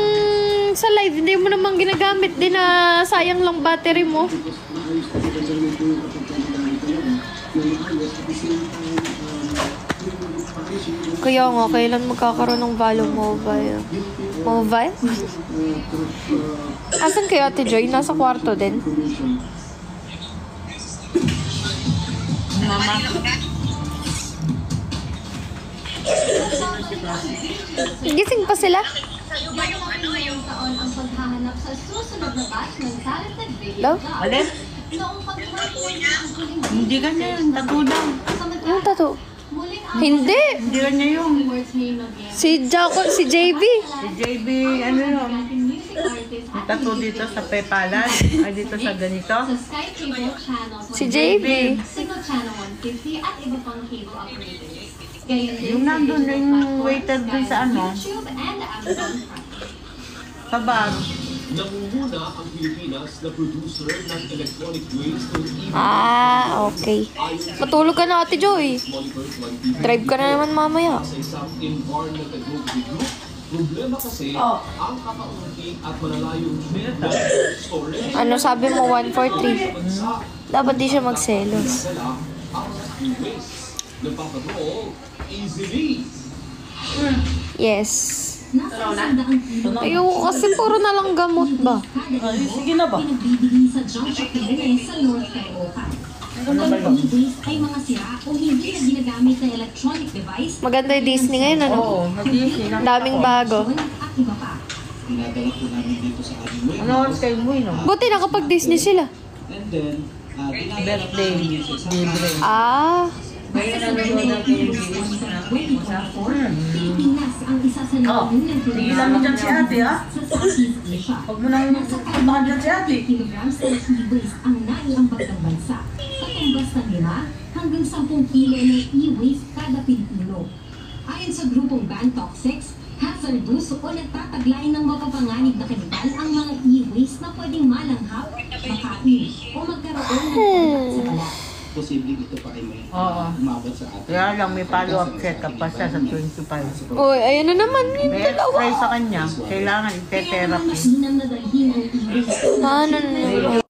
sa live. Hindi mo naman ginagamit din na sayang lang battery mo. Kaya nga, kailan magkakaroon ng Valo Mobile? Mobile? Asan kay Ate Joy? Nasa kwarto din? Mama. Gising pa sila? Hello? Alin? Hindi ganyan. Tattoo lang. Yung tattoo? Hindi. Hindi ganyan yung. Si Jaco, si JB. Si JB, ano yun? May tattoo dito sa pepalan. Ay, dito sa ganito. Si JB. Yung nandun na yung waiter dun sa ano? Sa bar. Nangunguna ang Pilipinas na producer ng electronic waste to Okay. Matulog ka na, Ate Joy. Drive ka na naman mamaya. sa isang environmental group. Problema kasi ang kakaunti at malalayong storage. Ano sabi mo, 143? Dapat di siya magselos. Ang waste. Nagpapatrol, easily. Yes. Ayoko kasi puro na lang gamot ba? Sige na ba? Sa junction sa North Carolina. Kung ang e-waste ay mga sira o hindi na ginagamit na electronic device, Maganda yung Disney ngayon, ano? Oo, nag-Disney. Daming bago. at iba pa. Dinadala po namin dito sa aming warehouse. Ano oras kayo mo, no? Buti nakapag-Disney sila. And then, Birthday. Libre. Ngayon na nanonood ng Pilipinas na 2024, Pilipinas ang isa sa nangunang Tigilan mo dyan si ate, ha? sa Southeast Asia. Huwag mo nang tabahan dyan si ate. Kilograms ng e-waste ang naiambag ng bansa. Katumbas ng 5 hanggang 10 kilo ng e-waste kada Pilipino. Ayon sa grupong Ban Toxics, hazardous o nagtataglay ng mapapanganib na kemikal ang mga e-waste na pwedeng malanghap, makain o magkaroon ng ugat sa balat. posibleng ito pa ay may Oo. umabot sa atin. Kaya lang may follow-up check-up pa siya sa 25. Uy, ayun na naman. Yung May dalawa. x-ray sa kanya. Kailangan ite-therapy. Mainam na dalhin ang e-waste. Paano na?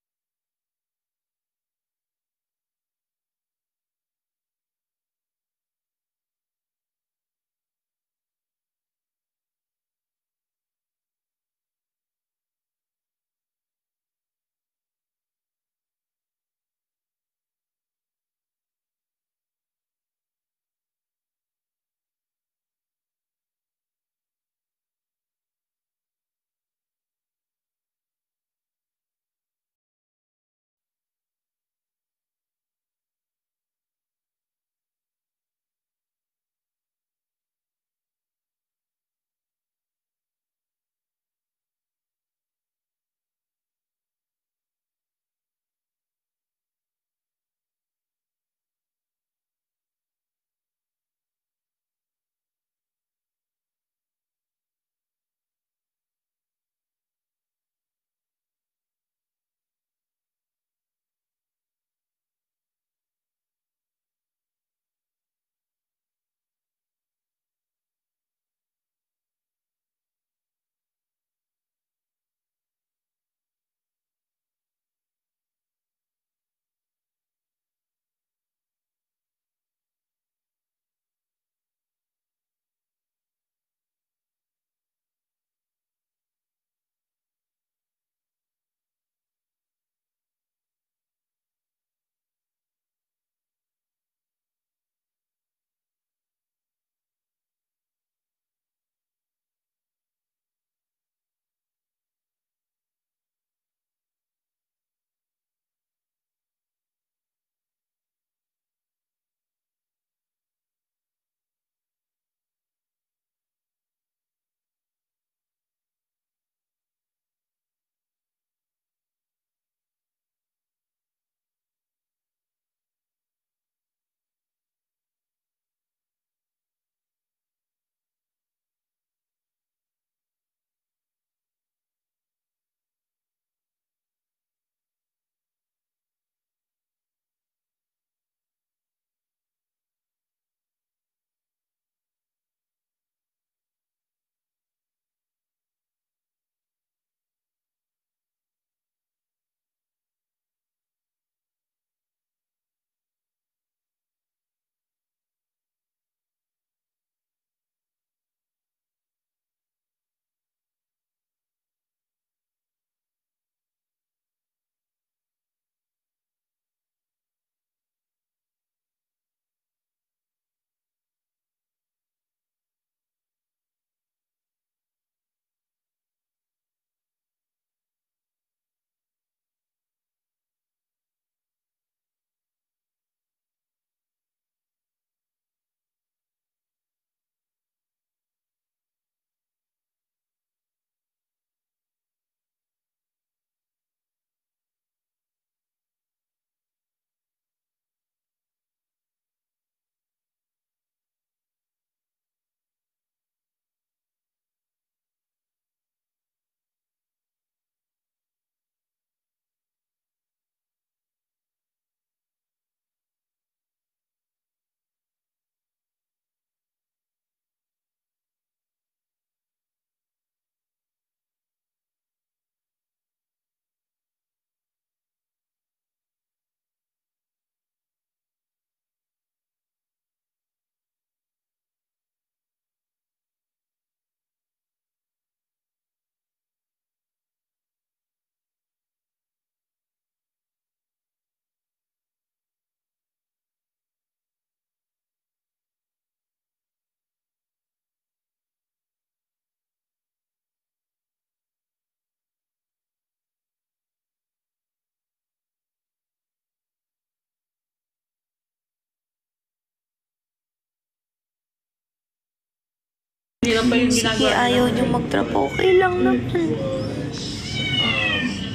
Sige, ayaw niyo mag-drop. Okay lang naman.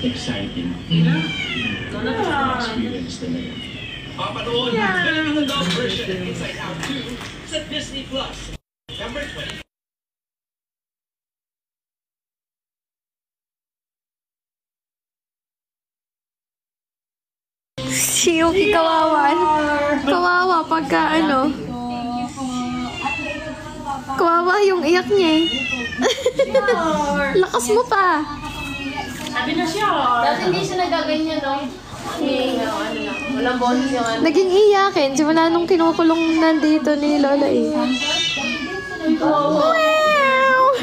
Exciting. Experience na yun. Papanood ang dog version ng Inside Out 2 sa Disney Plus. Number 20. Si Yuki kawawan. Kawawa pagka ano. Kawawa yung iyak niya eh. Lakas mo pa. Sabi na siya. Dati hindi siya nagaganyan, no? Walang boses yung ano. Naging iyakin. Simula nung kinukulong nandito ni Lola eh. Wow!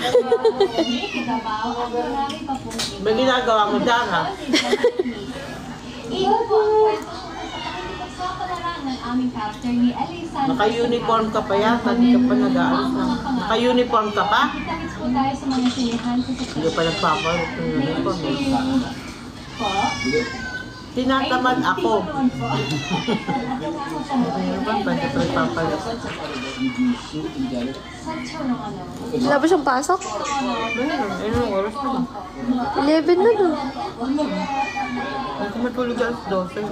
May ginagawa mo dyan, ha? Naka-uniform ka pa yata, hindi ka pa nag-aalis na. Naka-uniform ka pa? Hindi pa nagpapalit ng uniform. Tinatamad ako. Uniform pa, hindi pa nagpapalit. Wala ba siyang pasok? Anong oras na ba? 11 na doon. Huwag ka matulog alas 12.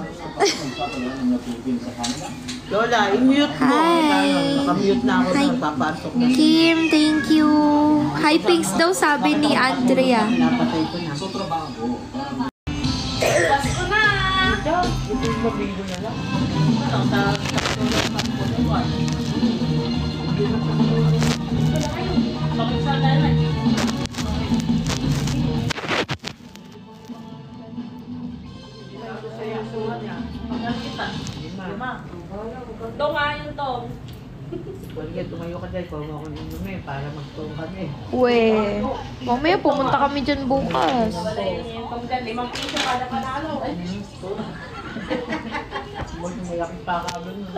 Lola, i-mute mo. Naka-mute na ako na papasok na. Kim, thank you. Hi, Pinks daw sabi ni Andrea. Pinapatay ko na. Pasko na! Ito yung mabigo na lang. Ito nga yun to. Sige, tumayo ka dyan. Kung ako inumin para magtulong kami. We, mamaya pumunta kami dyan bukas. Kung dyan, 5 piso kada panalo. Huwag na malaki pa ka ba nun.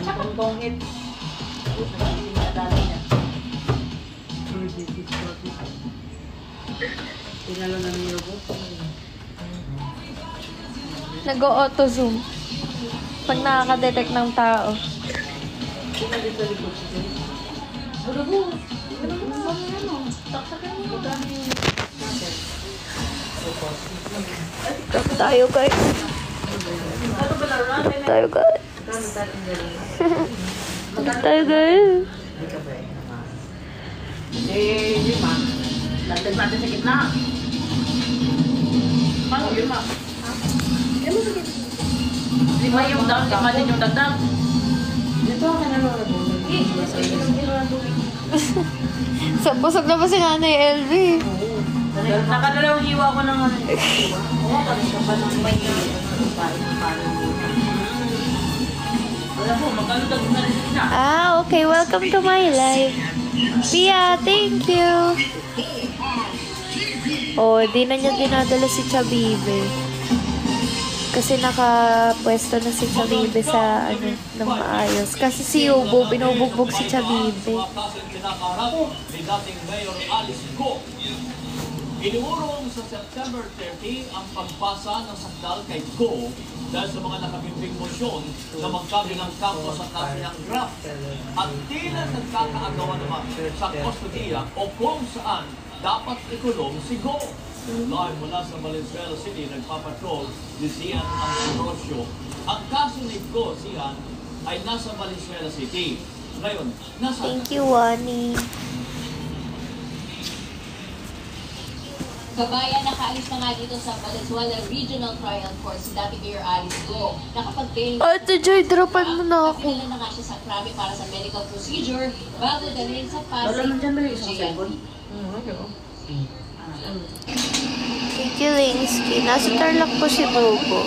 Tungtungit. Tinalo na niyo po. Nag-auto-zoom. Pag nakaka-detect ng tao. Stop tayo guys. Stop tayo guys. Stop tayo guys. Lima. Lagdag natin sa gitna. Paano 5? 5 yung down, 5 din yung dagdag. Dito ako na lang. Sa busog na ba si Nanay LV? Nakadalawang hiwa ko ng ano. Wala po, magkalutag na rin siya. Okay. Welcome to my life. Pia, thank you. Oh, di na niya dinadala si Chabibe. Kasi nakapwesto na si Chabibe sa ano, ng maayos. Kasi si Yubo, binubugbog si Chabibe. Ni dating Mayor Alice Go. Iniurong sa September 30 ang pagbasa ng sakdal kay Go dahil sa mga nakabimbing motion na magkabilang kampo sa kanilang draft. At tila nagkakaagawa naman sa kustodiya o kung saan dapat ikulong si Go. Live mula sa Valenzuela City, nagpapatrol ni Sian Ambrosio. Ang kaso ni Go, Sian, ay nasa Valenzuela City. Ngayon, nasa... Thank you, Wani. Kabayan, nakaalis na nga dito sa Valenzuela Regional Trial Court si dating Mayor Alice Go. Nakapag-bail Ate Joy, dropan mo na ako. Pagkailan na nga siya sa krami para sa medical procedure bago dalhin sa Pasig JNT. Thank you, Lingsky. Nasa Tarlac po si Bobo.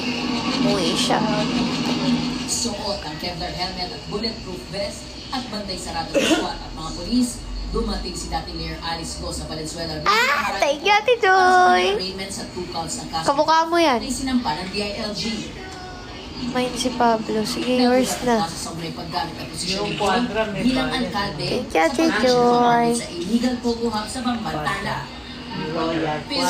Umuwi siya. Suot ang Kevlar helmet at bulletproof vest at bantay sarado ng SWAT at mga polis. Dumating si dating Mayor Alice Go sa Valenzuela. Thank you, Ate Joy. Sa 2 counts ng kaso. Kamukha mo yan. Ay sinampa ng DILG. Mine si Pablo. Sige, yours na. Bilang alkalde, Thank you, Ate Joy. sa illegal photo hub sa Bambartala.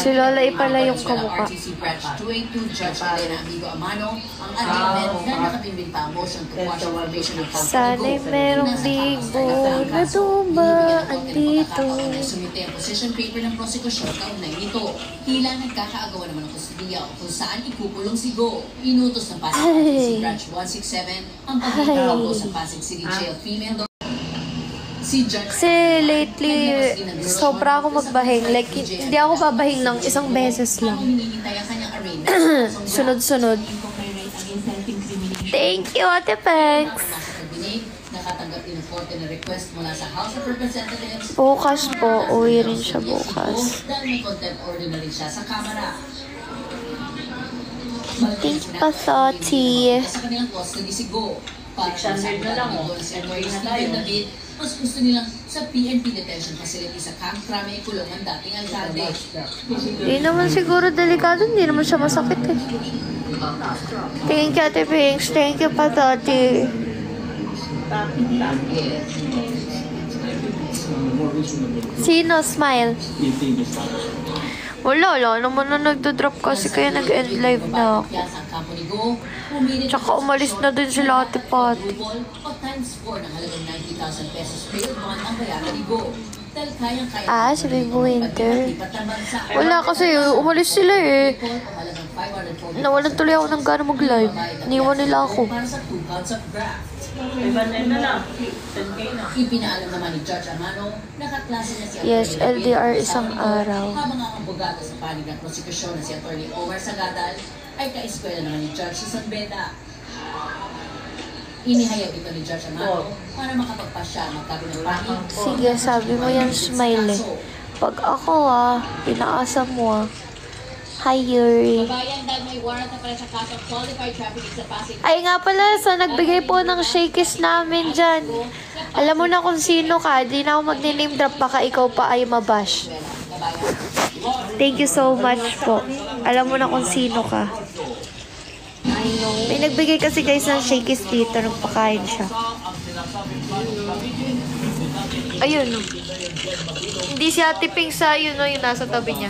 Si Lola pala yung kamukha. RTC Branch 282 Judge Elena Amigo Amano ang arraignment na nakapimbing pa ang motion to quash the formation ng Sana'y merong bigo na dumaan dito. Sumite ang position paper ng prosekusyon kaugnay nito. Tila nagkakaagawa naman ng kustudiya o kung saan ikukulong si Go. Inutos ng Pasig RTC Branch 167 ang pagkakaupo sa Pasig City Jail female. Kasi lately, sobra ako magbahing. Like, hindi ako babahing ng isang beses lang. Sunod-sunod. Thank you, Ate Pex. Nakatanggap din ng korte na request mula sa House of Representatives. Bukas po, uwi rin siya bukas. Dahil may contempt order na rin siya sa Kamara. Thank you, Pasoti. Sa kanilang custody si Go. Para sa na lang si Attorney Stephen David, mas gusto nilang sa PNP detention facility sa Camp Crame ikulong ang dating alkalde. Hindi naman siguro delikado, hindi naman siya masakit eh. Thank you, Ate Pinks. Thank you, Patati. Sino? Smile. Wala naman na nagdo-drop kasi kaya nag-end live na ako. Tsaka umalis na din sila Ate Pat. Si Baby Winter. Wala kasi umalis sila eh. Nawalan tuloy ako ng gana mag-live. Iniwan nila ako. Ipinaalam naman ni Judge Amano, nakaklase na si Yes, LDR isang araw. Habang ang abogado sa panig ng prosekusyon na si Atty. Omar Sagadal ay ka-eskwela naman ni Judge sa San Beda. Inihayag ito ni Judge Amano para makapagpasya magkabi ng panig. Sige, sabi mo yan, Smile eh. Pag ako pinaasa mo Hi, Yuri. Ay nga pala, so nagbigay po ng shakies namin dyan. Alam mo na kung sino ka, di na ako mag-name drop, baka ikaw pa ay mabash. Thank you so much po. Alam mo na kung sino ka. May nagbigay kasi guys ng shakies dito, nagpakain siya. Ayun. Hindi si Ate Pink sa yun no, yung nasa tabi niya.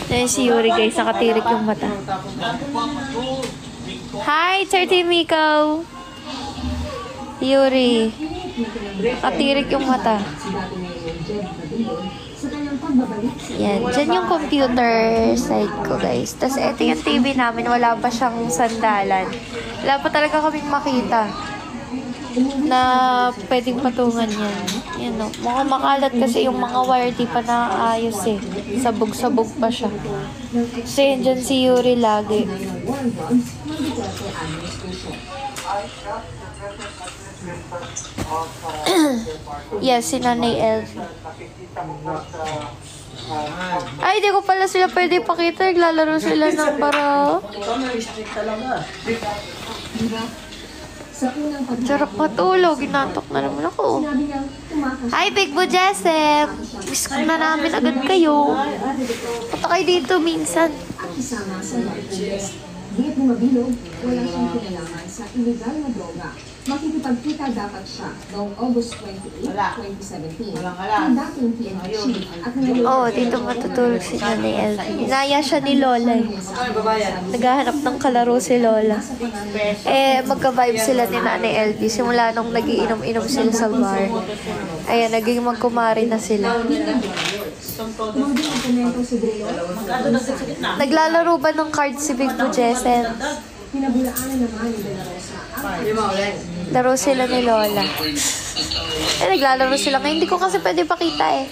Ayan si Yuri guys, nakatirik yung mata. Hi, 30 Miko! Yuri. Nakatirik yung mata. Yan, dyan yung computer side ko guys. Tapos ito yung TV namin, wala pa siyang sandalan. Wala pa talaga kaming makita na pwedeng patungan yan. Yan o, mukhang makalat kasi yung mga wire di pa naayos eh. Sabog-sabog pa siya. So yan dyan si Yuri lagi. Yes, si Nanay Elf. Ay, di ko pala sila pwede pakita. Naglalaro sila ng para... Sarap matulog. Ginantok na naman ako. Hi, Big Bo Jesep. Miss ko na namin agad kayo. Punta kayo dito minsan. Di bumabilog, wala siyang kinalaman sa illegal na droga. Makikipagkita dapat siya noong August 28, 2017. Ang dating PNP chief at ngayon... dito matutulog si Nanay Elvie. Inaya siya ni Lola eh. Naghahanap ng kalaro si Lola. Magka-vibe sila ni Nanay Elvie. Simula nung nagiinom-inom sila sa bar. Ayan, naging magkumari na sila. Naglalaro ba ng cards si Big Bo Jesep? Laro sila ni Lola. Naglalaro sila. Ngayon hindi ko kasi pwede pakita eh.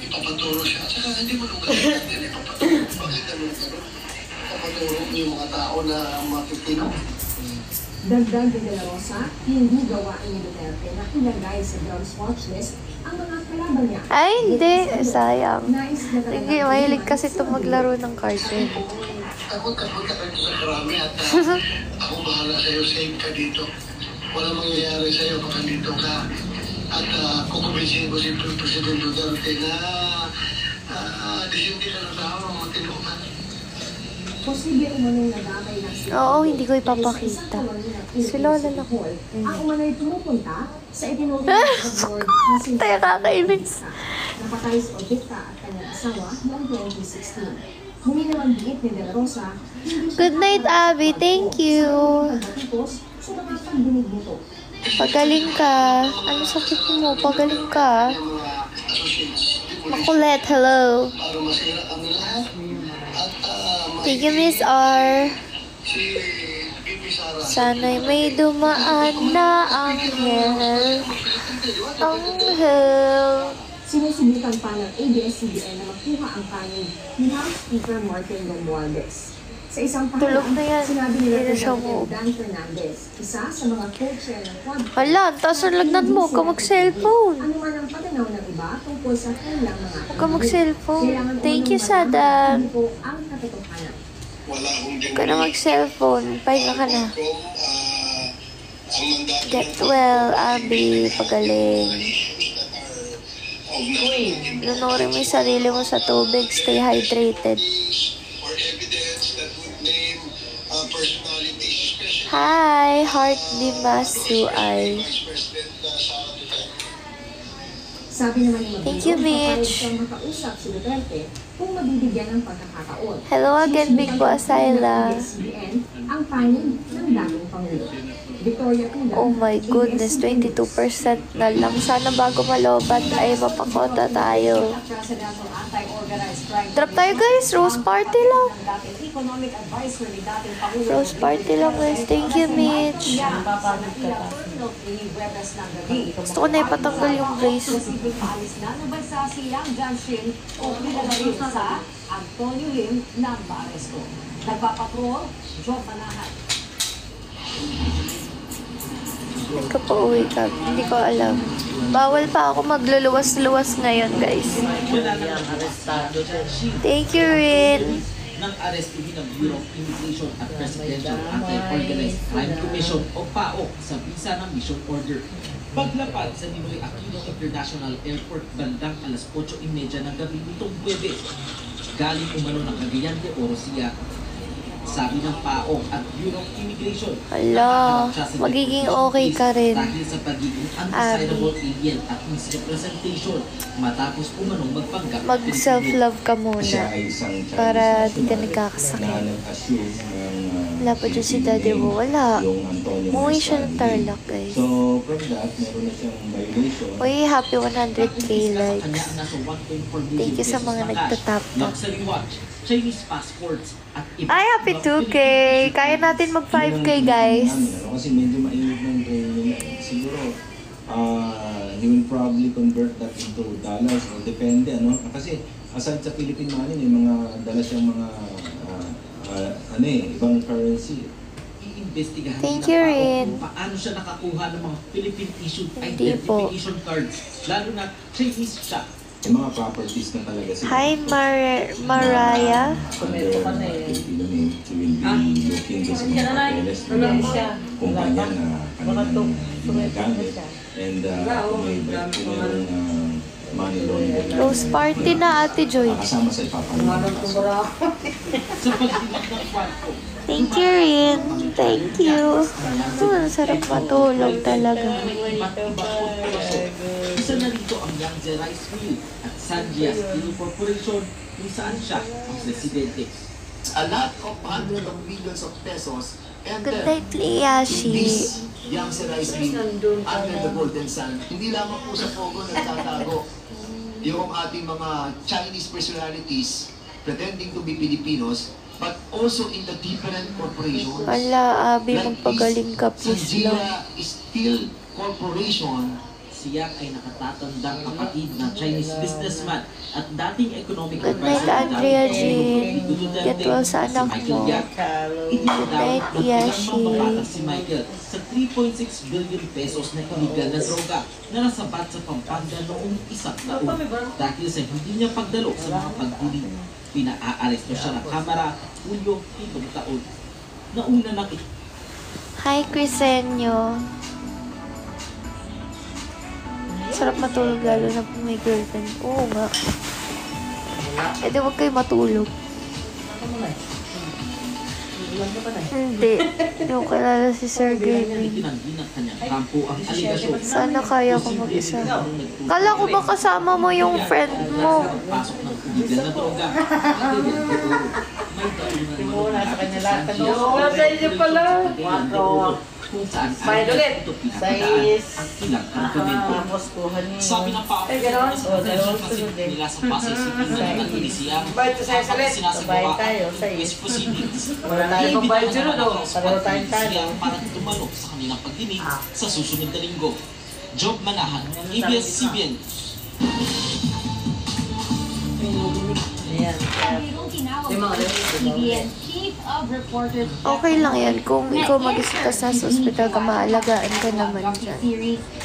Dagdag din De La Rosa, hindi gawain ni Duterte na ilagay sa drugs watch list ang mga kalaban niya. Ay, hindi. Sayang. Sige, mahilig kasi ito maglaro ng cards eh. Takot-takot ka sa karami at ako bahala sa'yo, safe ka dito. Walang mangyayari sa'yo kung nandito ka. At kukumbinsin ko si President Duterte na disinti na ng tao ang matino ka. Posible umunong nadamay ng Oo, hindi ko ipapakita. Si Lola lang. Ang umanay pumupunta sa itinuloy ng board na si Tayo kakainis. napatay sa Odetta at kanyang asawa noong 2016. Huminang ang diit ni De La Rosa, Good night, Abby. Thank you. pagkatapos sa mga pagdinig nito. Pagaling ka. Ano sakit mo? Pagaling ka. Makulit, hello. Thank you, Miss R. Sana'y may dumaan na anghel. Anghel. Sinusubukan pa ng ABS-CBN na makuha ang panig ni House Speaker Martin Romualdez. Sa isang Tulog na yan. sinabi nila Hindi na siya President Dan Fernandez, isa sa mga co-chair ng Quad. Hala, taas ang lagnat mo. Huwag ka mag-cellphone. Ano man ang pananaw ng iba tungkol sa kanilang mga Huwag ka mag-cellphone. Thank you, Sadam. Hindi po ang katotohanan. Huwag ka na mag-cellphone. Pahinga ka na. Get well, Abby. Pagaling. Lunurin mo yung sarili mo sa tubig. Stay hydrated. Hi, Heart Dimasuay. Sabi naman ni Thank you, Mitch. siyang makausap si Duterte kung mabibigyan ng pagkakataon. Hello again, Big Boss Ayla. ABS-CBN ang panig ng dating Pangulo. Victoria Pina. Oh my goodness, 22% na lang. Sana bago malobat ay mapakota tayo. Drop tayo guys, Rose Party lang. Rose Party lang guys. Thank you, Mitch. Gusto ko na ipatanggal yung brace. Paalis na ng bansa si Yang Jianxin o nilalagay sa Antonio Lim ng Baresko. Nagpapatrol, Joe Panahan. Nagkapauwi ka. Hindi ko alam. Bawal pa ako magluluwas-luwas ngayon, guys. Thank you, Rin. Ng arrestihin ng Bureau of Immigration at Presidential Anti-Organized Crime Commission o PAOK sa visa ng mission order. Paglapad sa Ninoy Aquino International Airport bandang alas 8:30 ng gabi nitong Huwebes. Galing umano ng Cagayan de Oro siya. Sabi ng PAOK at Bureau of Immigration, Hala, magiging okay ka rin, dahil sa pagiging undesirable alien at misrepresentation matapos umanong magpanggap. Mag-self-love ka muna para di ka nagkakasakit. Wala pa dyan si Daddy Wo. Wala. Umuwi siya ng Tarlac, guys. So, from that, meron na siyang violation. Uy, happy 100k likes. Thank you sa mga nagtatap-tap. Chinese passports at Ay, happy 2k! Kaya natin mag 5k, guys. Kasi medyo mainit ng training. Siguro, he will probably convert that into dollars. Depende, ano? Kasi aside sa Philippine money, may mga dala siyang mga ibang currency. Iimbestigahan Thank you, Rin. kung paano siya nakakuha ng mga Philippine-issued Hindi po. identification cards. Lalo na Chinese siya. Yung mga properties na talaga sila. Hi, Mariah. Filipino name. She will be looking sa mga papeles na kumpanya na kanilang ginagamit. And may money laundering. Rose party na, Ate Joy. Kasama sa ipapalagay. Thank you, Rin. Thank you. Ang sarap matulog talaga. Isa na rito ang Yangtze Rice Mill at Sanjia Steel Corporation kung saan siya ang presidente. A lot of hundreds of millions of pesos Good night, Liashi. Yangtze Rice Mill under the Golden Sun. Hindi lamang po sa Pogo nagtatago yung ating mga Chinese personalities pretending to be Filipinos, but also in the different corporations. Ala, Abi, magpagaling ka, please lang. Sanjia Steel Corporation. Siya ay nakatatandang kapatid ng Chinese businessman at dating economic Good night, Andrea Jean. Get well sa anak mo. Good night, Yashi. Si Michael sa 3.6 billion pesos na illegal na droga na nasabat sa Pampanga noong isang taon. Dahil sa hindi niya pagdalo sa mga pagdiling, pinaaresto siya ng kamera Hulyo 7 taon. Nauna na Hi, Crisenyo. Sarap matulog lalo na kung may girlfriend. Oo nga. E di huwag kayo matulog. Hindi. Yung kilala si Sir Gaming. Sana kaya ko mag-isa. Kala ko ba kasama mo yung friend mo? Nasa kanya lahat. Nasa inyo pala. Bayad ulit. Tapos kuha niyo. Sabi ng Ay, gano'n? Dalawang sunod eh. nila sa Pasay City na nagnanisiyan. Bayad sa ulit. Bayad tayo. Wala tayo magbayad sunod o. Pareho tayong talo. Para tumalok sa kanilang pagdinig sa susunod na linggo. Job Manahan, ABS-CBN. Ayan. Okay lang yan. Kung ikaw mag-isita sa hospital ka, maalagaan ka naman dyan.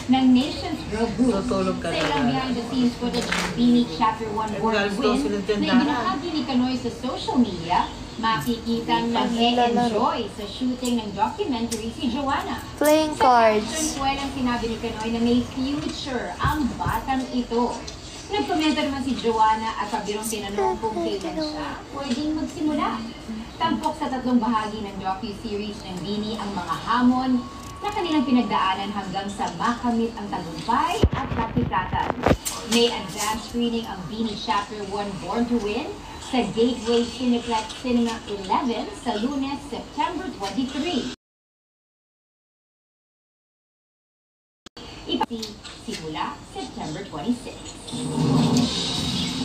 ng Nations Grove Group. Tutulog ka sa ilang behind-the-scenes footage ng Bini Chapter 1 Board Win na ibinahagi ni Kanoy sa social media, makikita nag-e-enjoy sa shooting ng documentary si Joanna. Playing cards. Sa caption, sinabi ni Kanoy na may future ang batang ito. Nagkomento naman si Joanna at pabirong tinanong kung kailan siya pwedeng magsimula. Tampok sa tatlong bahagi ng docu-series ng Bini ang mga hamon na kanilang pinagdaanan hanggang sa makamit ang tagumpay at kapitatan. May advanced screening ang Bini Chapter 1 Born to Win sa Gateway Cineplex Cinema 11 sa Lunes, September 23. Simula September 26.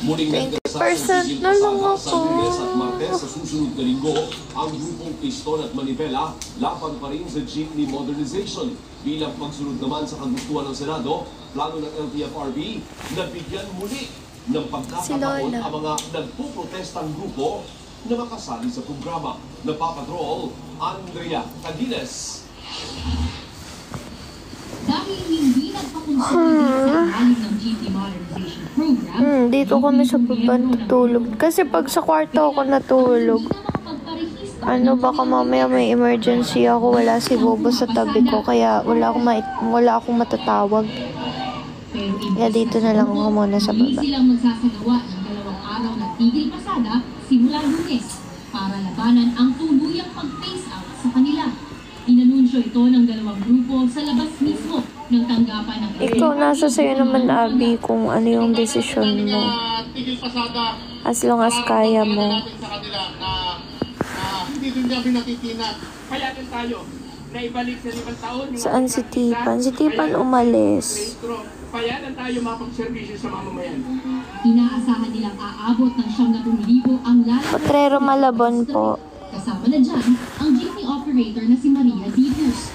Muling 20% na lang ako. Sa Lunes at Martes sa susunod na linggo, ang grupong Piston at Manivela laban pa rin sa jeepney modernization. Bilang pagsunod naman sa kagustuhan ng Senado, plano ng LTFRB na bigyan muli ng pagkakataon ang mga nagpuprotestang grupo na makasali sa programa. Napapatrol, Andrea Cadines. Dahil hindi nagpakonsolidate sa ilalim ng GT Modernization Program, dito kami sa baba natutulog. Kasi pag sa kwarto ako natulog, baka mamaya may emergency ako, wala si Bobo sa tabi ko, kaya wala akong matatawag. Kaya dito na lang ako muna sa baba. Hindi silang magsasagawa ng 2 araw na tigil pasada simula Lunes para labanan ang tuluyang pag-phase out sa kanila. Inanunsyo ito ng 2 grupo sa labas mismo ng tanggapan ng Ikaw, nasa sa'yo naman, Abby, kung ano yung desisyon mo. As long as kaya mo. Hindi din kami natitinag. Payagan tayo na ibalik sa 5 taon. Saan si Tipan? Si Tipan umalis. Payagan tayo mapag-servisyo sa mamamayan. Inaasahan nilang aabot ng 7,000 ang lalaki. Potrero Malabon po. Kasama na dyan ang jeepney operator na si Maria Ditus.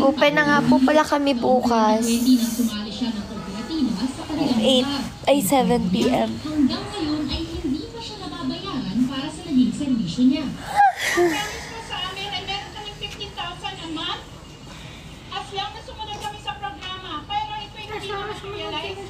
Open na nga po pala kami bukas. 7 p.m. Hanggang ngayon ay hindi pa siya nababayaran para sa naging servisyo niya. Sa amin ay meron kaming 15,000 a month. As long na sumunod kami sa programa. Pero ito hindi naman realize.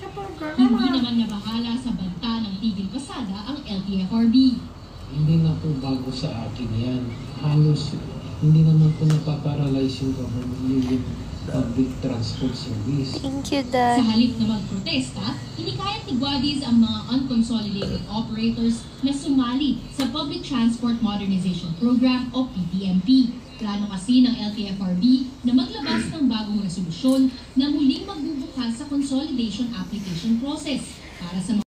Hindi naman nabahala sa banta ng tigil pasada ang LTFRB. Hindi na po bago sa akin yan. Halos hindi naman po napaparalyze yung government yung public transport service. Thank you, Dad. Sa halip na magprotesta, hinikayat ni Guadis ang mga unconsolidated operators na sumali sa Public Transport Modernization Program o PTMP. Plano kasi ng LTFRB na maglabas ng bagong resolusyon na muling magbubukas sa consolidation application process para sa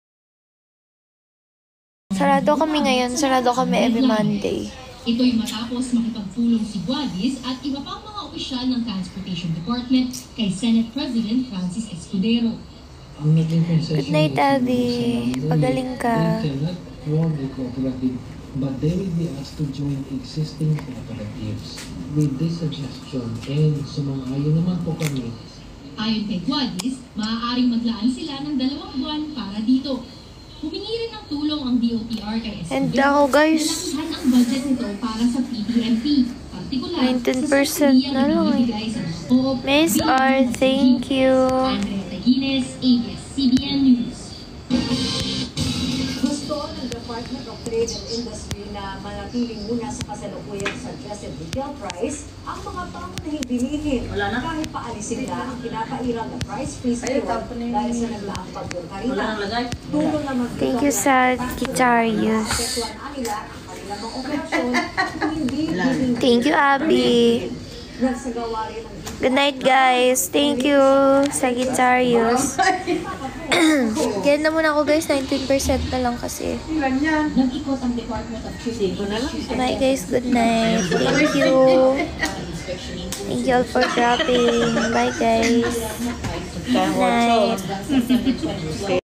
Sarado kami ngayon. Sarado kami every Monday. Ito'y matapos makipagpulong si Guadis at iba pang mga opisyal ng Transportation Department kay Senate President Francis Escudero. Good night, Abby. Pagaling ka. But they will be asked to join existing cooperatives with this suggestion, and sumang-ayon naman po kami. Ayon kay Guadis, maaaring maglaan sila ng 2 buwan para dito. Humingi rin ng tulong ang DOTR kay Escudero. And ako, guys, nalakihan ang budget nito para sa PTMP. Partikular, 19% na lang eh. Miss R, thank you. Andrea Taguines, ABS-CBN News. Gusto ng Department of Trade and Industry na manatiling muna sa kasalukuyang suggested retail price ang mga pangunahing bilihin kahit paalisin na ang pinapairang na price freeze dahil sa naglaang pagdurkarina. Thank you sa Guitarius. Nila ang kanilang tamang operasyon kung hindi giving Thank you, Abby. nagsagawa rin ng Good night, guys. Thank you, Sagittarius. Kaya na muna ako, guys. 19% na lang kasi. Nag-ikot ang Department of Trade. Bye, guys. Good night. Thank you. Thank you all for dropping. Bye, guys. Good night.